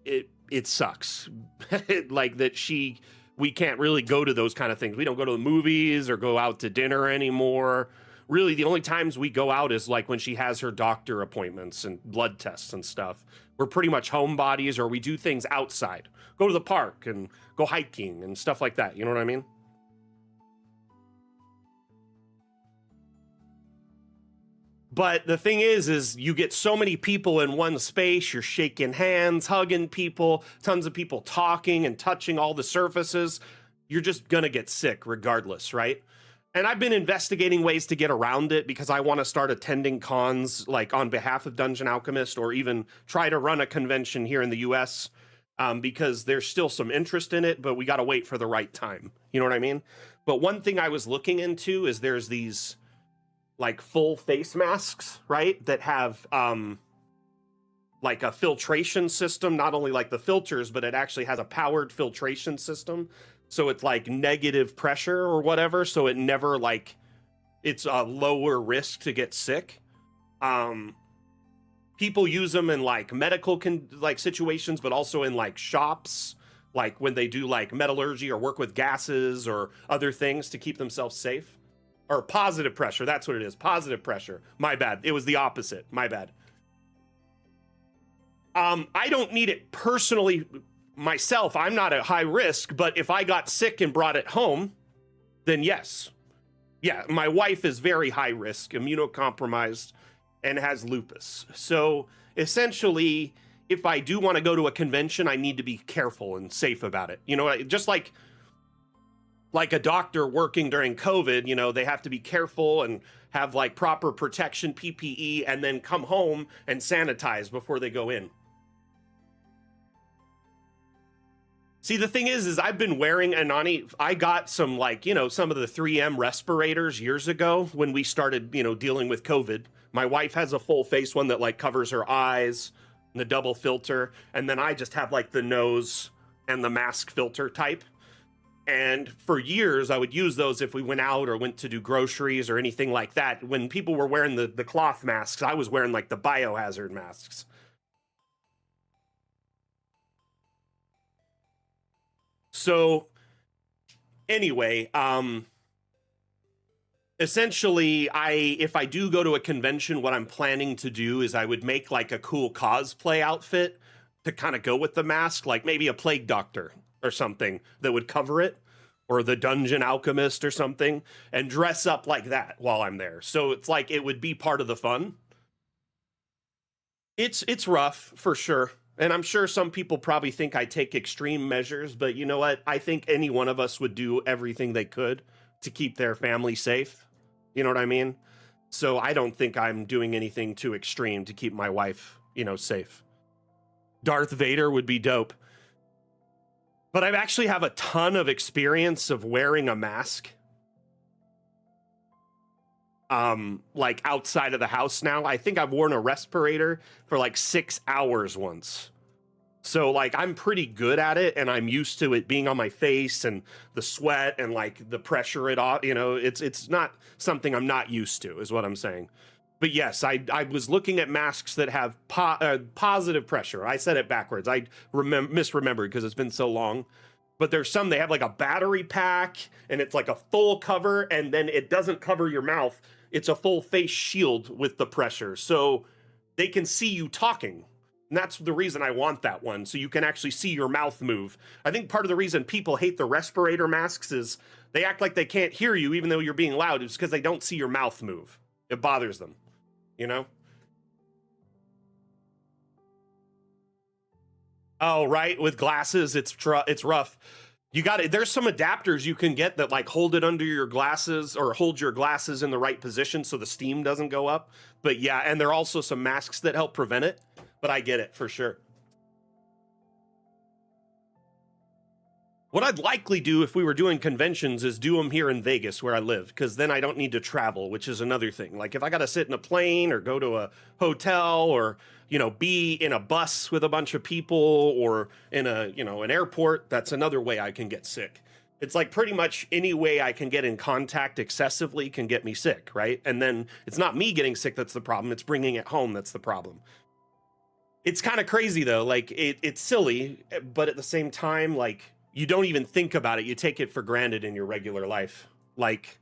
it sucks. Like that we can't really go to those kind of things. We don't go to the movies or go out to dinner anymore. Really, the only times we go out is like when she has her doctor appointments and blood tests and stuff. We're pretty much homebodies, or we do things outside. Go to the park and go hiking and stuff like that. You know what I mean? But the thing is you get so many people in one space, you're shaking hands, hugging people, tons of people talking and touching all the surfaces. You're just gonna get sick regardless, right? And I've been investigating ways to get around it because I want to start attending cons like on behalf of Dungeon Alchemist, or even try to run a convention here in the US, because there's still some interest in it, but we got to wait for the right time. You know what I mean? But one thing I was looking into is there's these like full face masks, right? That have like a filtration system, not only like the filters, but it actually has a powered filtration system. So it's like negative pressure or whatever. So it never like, it's a lower risk to get sick. People use them in like medical like situations, but also in like shops, like when they do like metallurgy or work with gases or other things to keep themselves safe. Or positive pressure, that's what it is. Positive pressure. My bad. It was the opposite. My bad. I don't need it personally myself. I'm not at high risk, but if I got sick and brought it home, then yes. Yeah, my wife is very high risk, immunocompromised, and has lupus. So essentially, if I do want to go to a convention, I need to be careful and safe about it. You know, just like a doctor working during COVID, you know, they have to be careful and have like proper protection, PPE, and then come home and sanitize before they go in. See, the thing is I've been wearing, Anani, I got some like, you know, some of the 3M respirators years ago when we started, you know, dealing with COVID. My wife has a full face one that like covers her eyes, the double filter. And then I just have like the nose and the mask filter type. And for years, I would use those if we went out or went to do groceries or anything like that. When people were wearing the cloth masks, I was wearing like the biohazard masks. So anyway, essentially, if I do go to a convention, what I'm planning to do is I would make like a cool cosplay outfit to kind of go with the mask, like maybe a plague doctor or something that would cover it, or the dungeon alchemist or something, and dress up like that while I'm there. So it's like it would be part of the fun. It's rough for sure. And I'm sure some people probably think I take extreme measures, but you know what? I think any one of us would do everything they could to keep their family safe. You know what I mean? So I don't think I'm doing anything too extreme to keep my wife, you know, safe. Darth Vader would be dope. But I actually have a ton of experience of wearing a mask. Like outside of the house now. I think I've worn a respirator for like 6 hours once. So like I'm pretty good at it, and I'm used to it being on my face and the sweat and like the pressure it off, you know, it's not something I'm not used to, is what I'm saying. But yes, I was looking at masks that have positive pressure. I said it backwards. I misremembered because it's been so long. But there's some, they have like a battery pack, and it's like a full cover, and then it doesn't cover your mouth. It's a full face shield with the pressure. So they can see you talking. And that's the reason I want that one, so you can actually see your mouth move. I think part of the reason people hate the respirator masks is they act like they can't hear you even though you're being loud. It's because they don't see your mouth move. It bothers them, you know? Oh, right, with glasses, it's rough. You got it. There's some adapters you can get that like hold it under your glasses, or hold your glasses in the right position so the steam doesn't go up. But yeah, and there are also some masks that help prevent it. But I get it for sure. What I'd likely do if we were doing conventions is do them here in Vegas where I live, because then I don't need to travel, which is another thing. Like if I got to sit in a plane or go to a hotel, or, you know, be in a bus with a bunch of people, or in a, you know, an airport, that's another way I can get sick. It's like pretty much any way I can get in contact excessively can get me sick, right? And then it's not me getting sick that's the problem, it's bringing it home that's the problem. It's kind of crazy though, like it's silly, but at the same time, like you don't even think about it. You take it for granted in your regular life. Like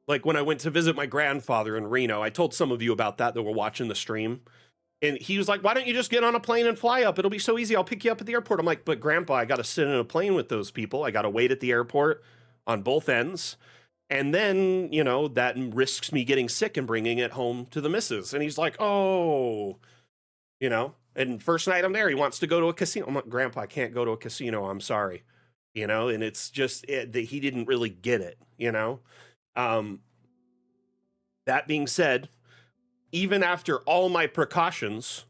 when I went to visit my grandfather in Reno, I told some of you about that were watching the stream. And he was like, why don't you just get on a plane and fly up? It'll be so easy. I'll pick you up at the airport. I'm like, but Grandpa, I got to sit in a plane with those people. I got to wait at the airport on both ends. And then, you know, that risks me getting sick and bringing it home to the missus. And he's like, oh, you know, and first night I'm there, he wants to go to a casino. I'm like, Grandpa, I can't go to a casino. I'm sorry. you know, and it's just that he didn't really get it, you know. Um, that being said, even after all my precautions,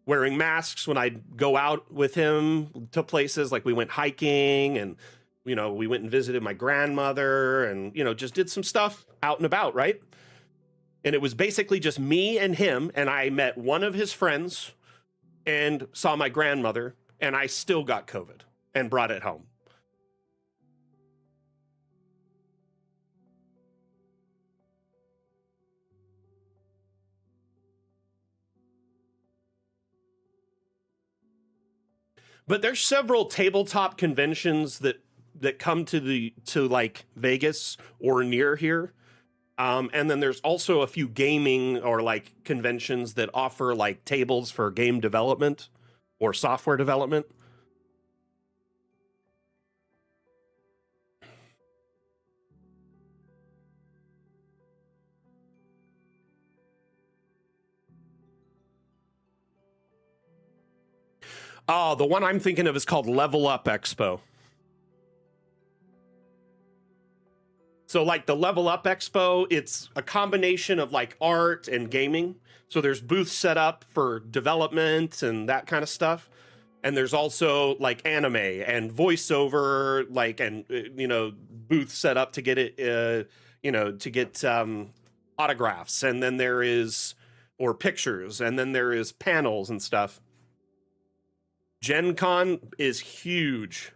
wearing masks when I go out with him to places like we went hiking and, you know, we went and visited my grandmother and, you know, just did some stuff out and about, right? And it was basically just me and him. And I met one of his friends and saw my grandmother, and I still got COVID and brought it home. But there's several tabletop conventions that come to like Vegas or near here. And then there's also a few gaming or like conventions that offer like tables for game development or software development. Oh, the one I'm thinking of is called Level Up Expo. So like the Level Up Expo, it's a combination of like art and gaming. So there's booths set up for development and that kind of stuff. And there's also like anime and voiceover, like, and, you know, booths set up to get it, you know, to get autographs. And then there is, or pictures, and then there is panels and stuff. Gen Con is huge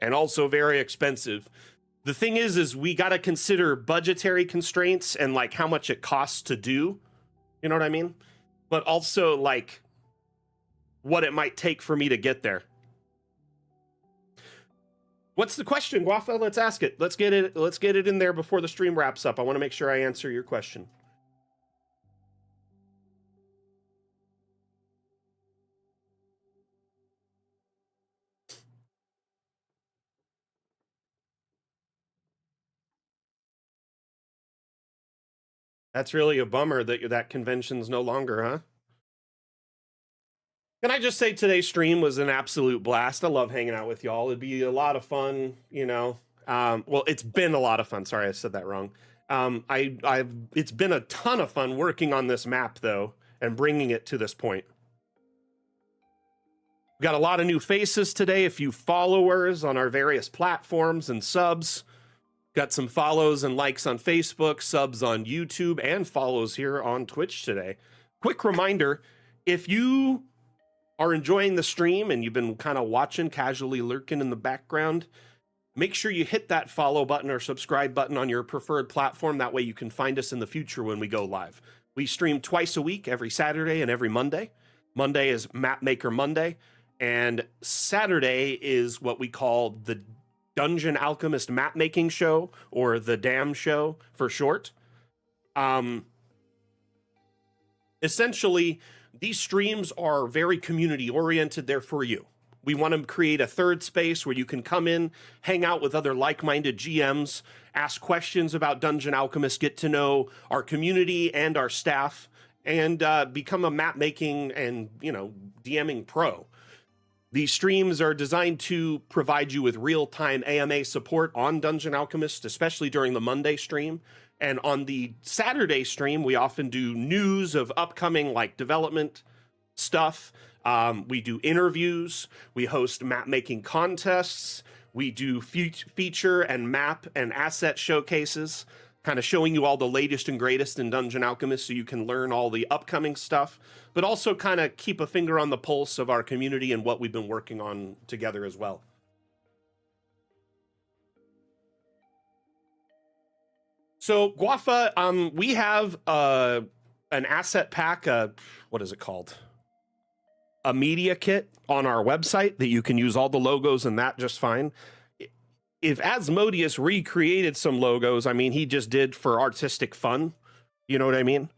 and also very expensive. The thing is we got to consider budgetary constraints and like how much it costs to do. You know what I mean? But also like what it might take for me to get there. What's the question, Guafa? Let's ask it. Let's get it in there before the stream wraps up. I want to make sure I answer your question. That's really a bummer that that convention's no longer, huh? Can I just say today's stream was an absolute blast. I love hanging out with y'all. It'd be a lot of fun, you know. Well, it's been a lot of fun. Sorry, I said that wrong. It's been a ton of fun working on this map though and bringing it to this point. We got a lot of new faces today, a few followers on our various platforms and subs. Got some follows and likes on Facebook, subs on YouTube, and follows here on Twitch today. Quick reminder, if you are enjoying the stream and you've been kind of watching, casually lurking in the background, make sure you hit that follow button or subscribe button on your preferred platform. That way you can find us in the future when we go live. We stream twice a week, every Saturday and every Monday. Monday is Mapmaker Monday, and Saturday is what we call the Dungeon Alchemist Map Making Show, or the DAM Show for short. Essentially, these streams are very community oriented. They're for you. We want to create a third space where you can come in, hang out with other like-minded GMs, ask questions about Dungeon Alchemist, get to know our community and our staff, and become a map making and, you know, DMing pro. These streams are designed to provide you with real-time AMA support on Dungeon Alchemist, especially during the Monday stream. And on the Saturday stream, we often do news of upcoming like development stuff. We do interviews. We host map-making contests. We do feature and map and asset showcases, kind of showing you all the latest and greatest in Dungeon Alchemist so you can learn all the upcoming stuff, but also kind of keep a finger on the pulse of our community and what we've been working on together as well. So Guafa, we have an asset pack, what is it called? A media kit on our website that you can use all the logos and that just fine. If Asmodeus recreated some logos, I mean, he just did for artistic fun. You know what I mean?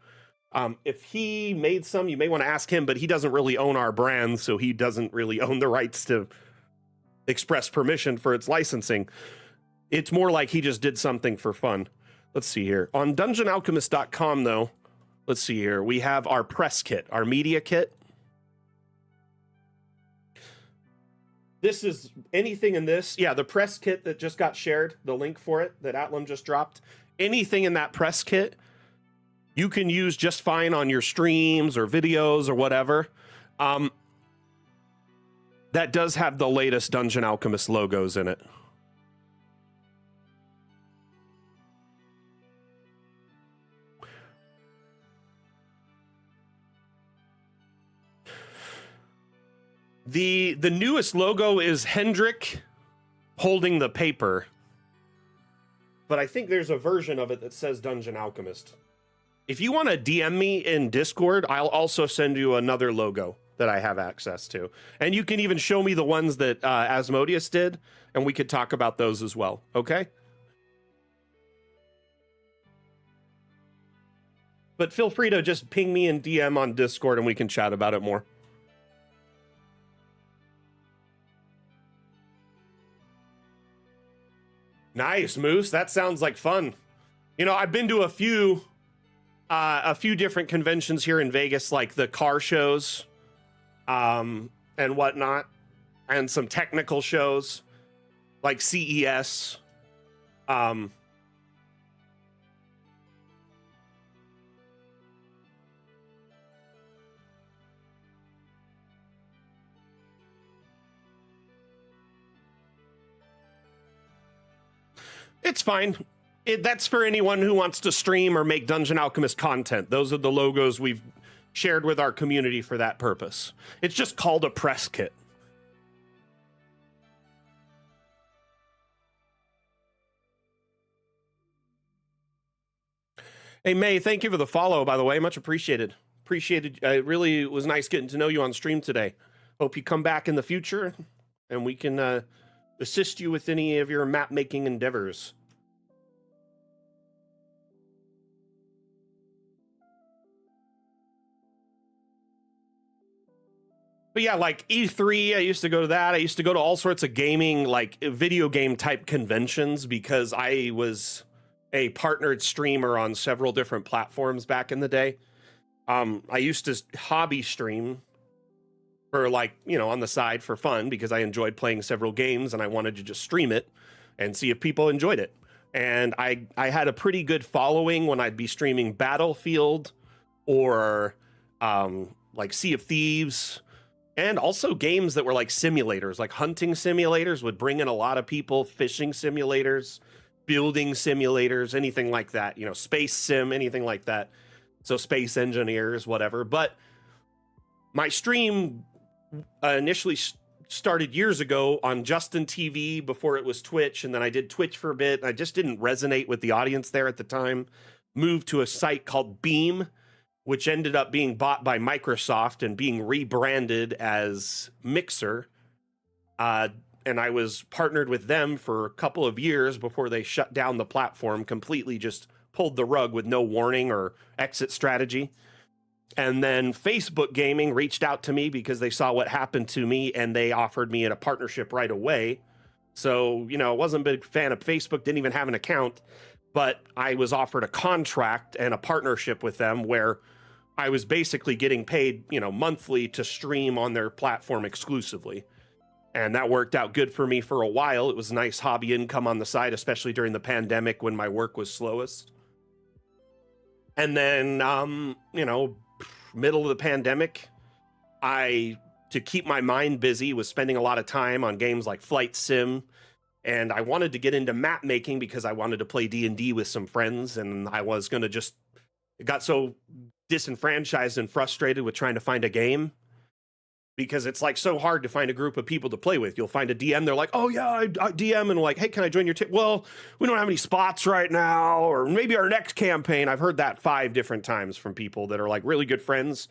If he made some, you may want to ask him, but he doesn't really own our brand, so he doesn't really own the rights to express permission for its licensing. It's more like he just did something for fun. Let's see here. On dungeonalchemist.com, though, let's see here. We have our press kit, our media kit. This is anything in this. Yeah, the press kit that just got shared, the link for it that Atlam just dropped. Anything in that press kit you can use just fine on your streams or videos or whatever. That does have the latest Dungeon Alchemist logos in it. The newest logo is Hendrik holding the paper, but I think there's a version of it that says Dungeon Alchemist. If you want to DM me in Discord, I'll also send you another logo that I have access to. And you can even show me the ones that Asmodeus did, and we could talk about those as well, okay? But feel free to just ping me in DM on Discord and we can chat about it more. Nice, Moose. That sounds like fun. You know, I've been to a few different conventions here in Vegas, like the car shows, and whatnot, and some technical shows, like CES. It's fine. That's for anyone who wants to stream or make Dungeon Alchemist content. Those are the logos we've shared with our community for that purpose. It's just called a press kit. Hey, May, thank you for the follow, by the way. Much appreciated. It really was nice getting to know you on stream today. Hope you come back in the future and we can assist you with any of your map making endeavors. But yeah, like E3, I used to go to that. I used to go to all sorts of gaming, like video game type conventions, because I was a partnered streamer on several different platforms back in the day. I used to hobby stream for, like, you know, on the side for fun, because I enjoyed playing several games and I wanted to just stream it and see if people enjoyed it. And I had a pretty good following when I'd be streaming Battlefield or like Sea of Thieves, and also games that were like simulators, like hunting simulators would bring in a lot of people, fishing simulators, building simulators, anything like that, you know, space sim, anything like that. So space engineers, whatever. But my stream initially started years ago on Justin TV before it was Twitch, and then I did Twitch for a bit. I just didn't resonate with the audience there at the time. Moved to a site called Beam, which ended up being bought by Microsoft and being rebranded as Mixer. And I was partnered with them for a couple of years before they shut down the platform, completely just pulled the rug with no warning or exit strategy. And then Facebook Gaming reached out to me because they saw what happened to me and they offered me a partnership right away. So, you know, I wasn't a big fan of Facebook, didn't even have an account, but I was offered a contract and a partnership with them where I was basically getting paid, you know, monthly to stream on their platform exclusively. And that worked out good for me for a while. It was nice hobby income on the side, especially during the pandemic when my work was slowest. And then, you know, middle of the pandemic, to keep my mind busy, was spending a lot of time on games like Flight Sim. And I wanted to get into map making because I wanted to play D&D with some friends. And I was going to just, it got so disenfranchised and frustrated with trying to find a game, because it's like so hard to find a group of people to play with. You'll find a DM, they're like, oh yeah, I DM, and like, hey, can I join your team? Well, we don't have any spots right now, or maybe our next campaign. I've heard that 5 different times from people that are like really good friends,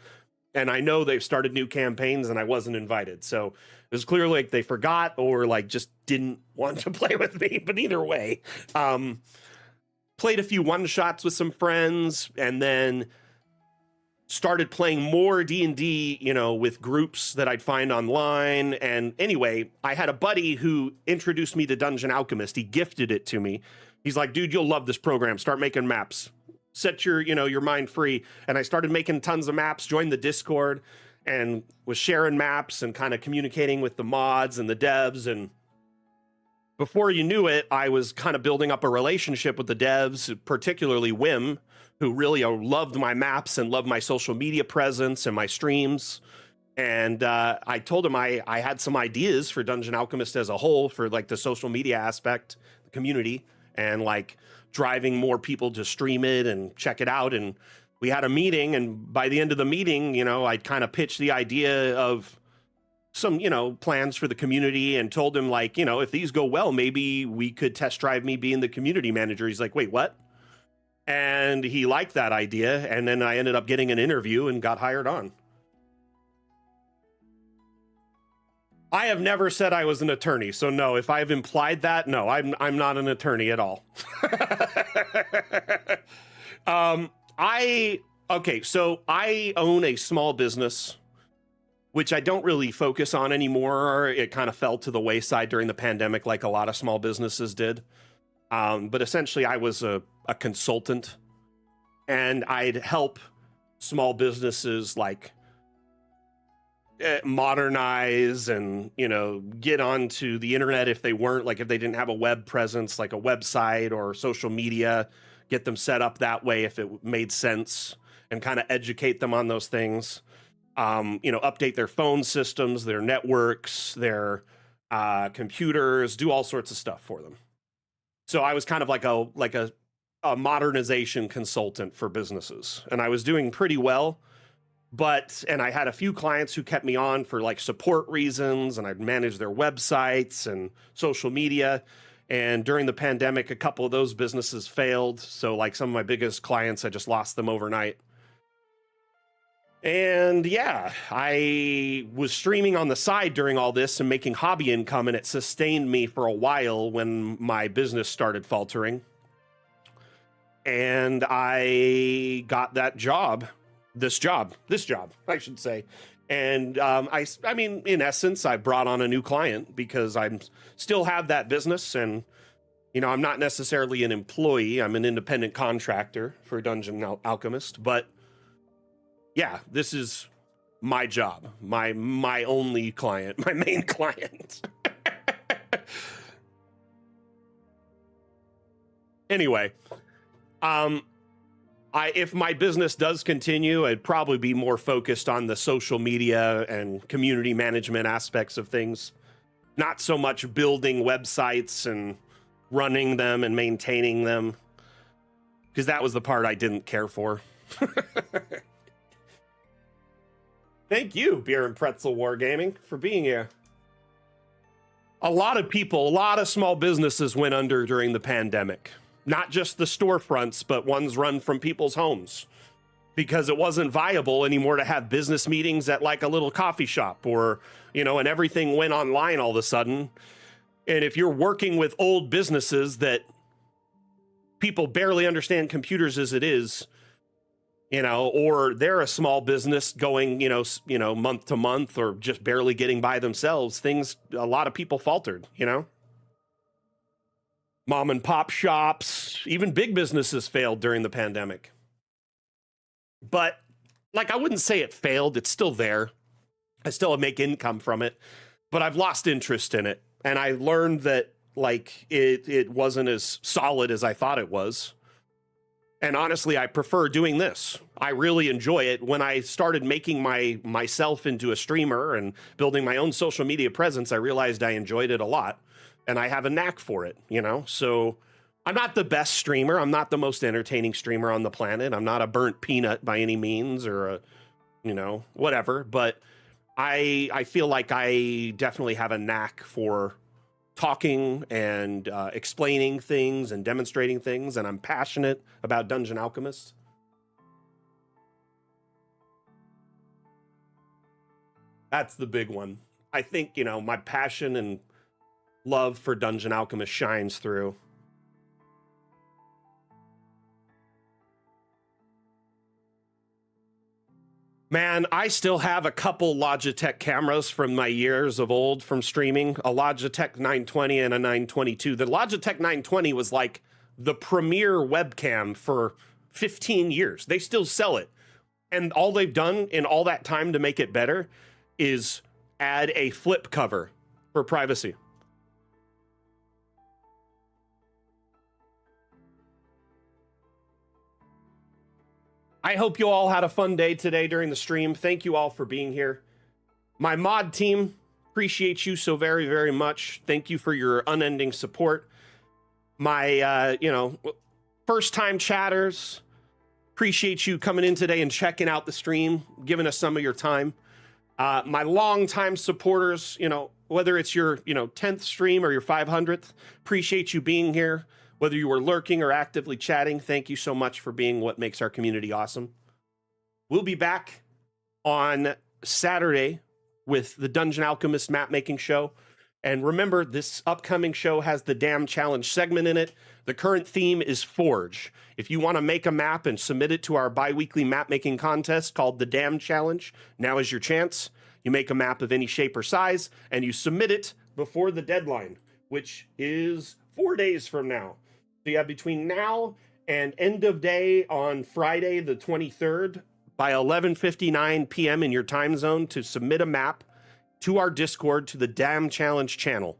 and I know they've started new campaigns and I wasn't invited. So it was clearly like they forgot or like just didn't want to play with me. But either way, played a few one-shots with some friends, and then started playing more D&D, you know, with groups that I'd find online. And anyway, I had a buddy who introduced me to Dungeon Alchemist. He gifted it to me. He's like, dude, you'll love this program. Start making maps. Set your, you know, your mind free. And I started making tons of maps, joined the Discord. and was sharing maps and kind of communicating with the mods and the devs. And before you knew it, I was kind of building up a relationship with the devs, particularly Wim, who really loved my maps and loved my social media presence and my streams. And I told him I had some ideas for Dungeon Alchemist as a whole, for like the social media aspect, the community, and like driving more people to stream it and check it out. And we had a meeting, and by the end of the meeting, you know, I kind of pitched the idea of some, you know, plans for the community, and told him, like, you know, if these go well, maybe we could test drive me being the community manager. He's like, wait, what? And he liked that idea. And then I ended up getting an interview and got hired on. I have never said I was an attorney, so no, if I've implied that, no, I'm not an attorney at all. So I own a small business, which I don't really focus on anymore. It kind of fell to the wayside during the pandemic, like a lot of small businesses did. But essentially, I was a consultant, and I'd help small businesses like modernize and, you know, get onto the internet if they weren't, like, if they didn't have a web presence, like a website or social media, get them set up that way if it made sense, and kind of educate them on those things. You know, update their phone systems, their networks, their computers, do all sorts of stuff for them. So I was kind of like a modernization consultant for businesses, and I was doing pretty well. And I had a few clients who kept me on for like support reasons, and I'd manage their websites and social media. And during the pandemic, a couple of those businesses failed. So like some of my biggest clients, I just lost them overnight. And yeah, I was streaming on the side during all this and making hobby income, and it sustained me for a while when my business started faltering. And I got that job. This job, I should say. And I mean, in essence, I brought on a new client because I still have that business. And, you know, I'm not necessarily an employee. I'm an independent contractor for Dungeon Alchemist. But yeah, this is my job, my only client, my main client. Anyway, if my business does continue, I'd probably be more focused on the social media and community management aspects of things. Not so much building websites and running them and maintaining them, because that was the part I didn't care for. Thank you, Beer and Pretzel Wargaming, for being here. A lot of small businesses went under during the pandemic. Not just the storefronts, but ones run from people's homes, because it wasn't viable anymore to have business meetings at like a little coffee shop, or, you know, and everything went online all of a sudden. And if you're working with old businesses that people barely understand computers as it is, you know, or they're a small business going, you know, month to month, or just barely getting by themselves, a lot of people faltered, you know. Mom and pop shops, even big businesses failed during the pandemic. But like, I wouldn't say it failed. It's still there. I still make income from it, but I've lost interest in it. And I learned that like it wasn't as solid as I thought it was. And honestly, I prefer doing this. I really enjoy it. When I started making myself into a streamer and building my own social media presence, I realized I enjoyed it a lot. And I have a knack for it, you know? So I'm not the best streamer. I'm not the most entertaining streamer on the planet. I'm not a burnt peanut by any means, or a, you know, whatever. But I feel like I definitely have a knack for talking and explaining things and demonstrating things. And I'm passionate about Dungeon Alchemist. That's the big one. I think, you know, my passion and love for Dungeon Alchemist shines through. Man, I still have a couple Logitech cameras from my years of old from streaming, a Logitech 920 and a 922. The Logitech 920 was like the premier webcam for 15 years. They still sell it. And all they've done in all that time to make it better is add a flip cover for privacy. I hope you all had a fun day today during the stream. Thank you all for being here. My mod team, appreciate you so very, very much. Thank you for your unending support. My, first-time chatters, appreciate you coming in today and checking out the stream, giving us some of your time. My long-time supporters, whether it's your, 10th stream or your 500th, appreciate you being here. Whether you were lurking or actively chatting, thank you so much for being what makes our community awesome. We'll be back on Saturday with the Dungeon Alchemist map making show. And remember, this upcoming show has the Damn Challenge segment in it. The current theme is Forge. If you want to make a map and submit it to our bi-weekly map making contest called the Damn Challenge, now is your chance. You make a map of any shape or size, and you submit it before the deadline, which is 4 days from now. So you have between now and end of day on Friday, the 23rd, by 11:59 p.m. in your time zone to submit a map to our Discord, to the Damn Challenge channel.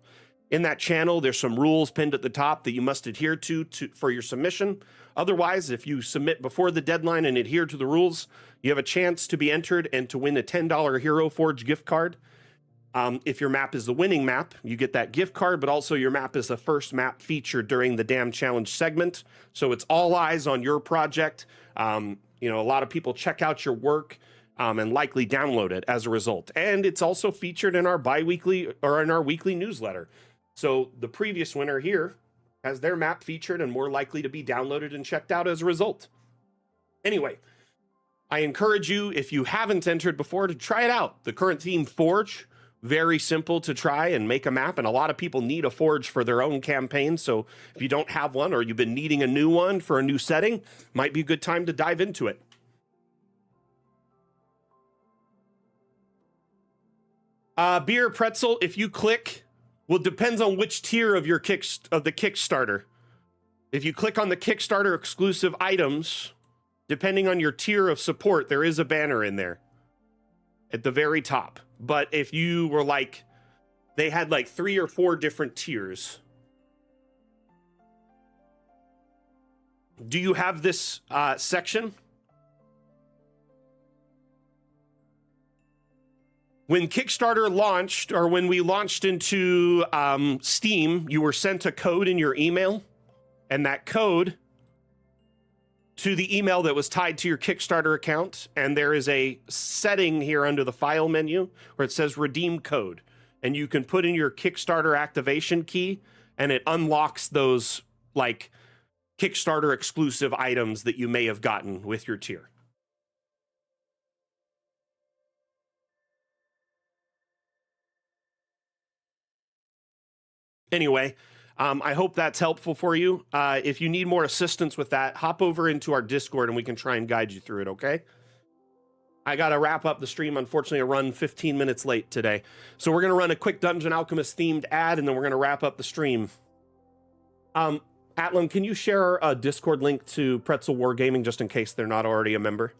In that channel, there's some rules pinned at the top that you must adhere to for your submission. Otherwise, if you submit before the deadline and adhere to the rules, you have a chance to be entered and to win a $10 Hero Forge gift card. If your map is the winning map, you get that gift card, but also your map is the first map featured during the Damn Challenge segment. So it's all eyes on your project. A lot of people check out your work and likely download it as a result. And it's also featured in our bi-weekly or in our weekly newsletter. So the previous winner here has their map featured and more likely to be downloaded and checked out as a result. Anyway, I encourage you, if you haven't entered before, to try it out. The current theme, Forge. Very simple to try and make a map, and a lot of people need a forge for their own campaign. So if you don't have one or you've been needing a new one for a new setting, might be a good time to dive into it. Beer Pretzel, if you click, well, it depends on which tier of your the Kickstarter. If you click on the Kickstarter exclusive items, depending on your tier of support, there is a banner in there at the very top. But if you were they had 3 or 4 different tiers. Do you have this section? When Kickstarter launched, or when we launched into Steam, you were sent a code in your email, and that code to the email that was tied to your Kickstarter account, and there is a setting here under the file menu where it says redeem code, and you can put in your Kickstarter activation key, and it unlocks those Kickstarter exclusive items that you may have gotten with your tier. Anyway, I hope that's helpful for you. If you need more assistance with that, hop over into our Discord and we can try and guide you through it, okay? I got to wrap up the stream. Unfortunately, I run 15 minutes late today. So we're going to run a quick Dungeon Alchemist themed ad, and then we're going to wrap up the stream. Atlan, can you share a Discord link to Pretzel Wargaming just in case they're not already a member?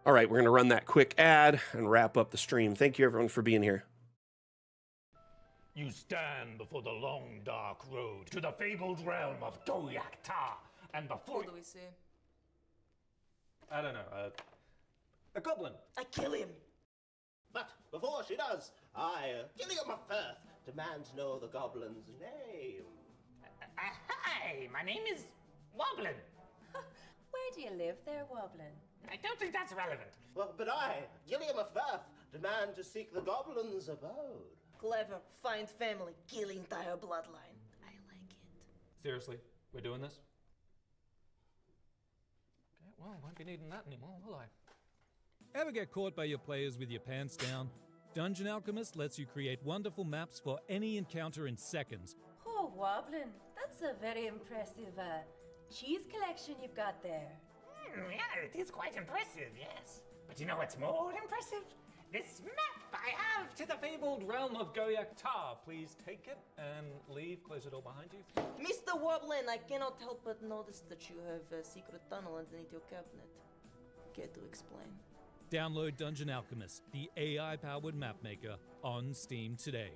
All right, we're going to run that quick ad and wrap up the stream. Thank you, everyone, for being here. You stand before the long, dark road to the fabled realm of Doyak Ta, and before... What do we see? I don't know, a goblin. I kill him. But before she does, I, Gilliam of Firth, demand to know the goblin's name. Hi, my name is Woblin. Where do you live there, Woblin? I don't think that's relevant. Well, but I, Gilliam of Firth, demand to seek the goblin's abode. Clever. Find family. Kill entire bloodline. I like it. Seriously, we're doing this? Okay, well, won't be needing that anymore, will I? Ever get caught by your players with your pants down? Dungeon Alchemist lets you create wonderful maps for any encounter in seconds. Oh, Woblin, that's a very impressive cheese collection you've got there. Yeah, it is quite impressive, yes. But you know what's more impressive? This map I have. To the fabled realm of Goyak Ta. Please take it and leave. Close the door behind you. Mr. Woblin, I cannot help but notice that you have a secret tunnel underneath your cabinet. Care to explain? Download Dungeon Alchemist, the AI-powered Mapmaker, on Steam today.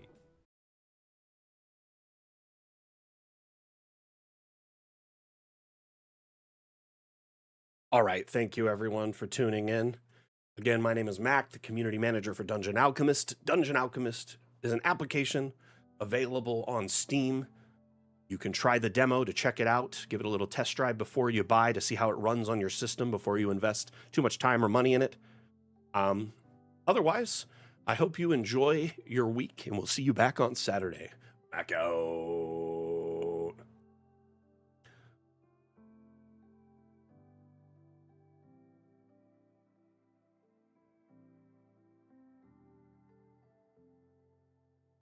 All right, thank you everyone for tuning in. Again, my name is Mac, the community manager for Dungeon Alchemist. Dungeon Alchemist is an application available on Steam. You can try the demo to check it out, give it a little test drive before you buy to see how it runs on your system before you invest too much time or money in it. Otherwise, I hope you enjoy your week, and we'll see you back on Saturday. Mac out.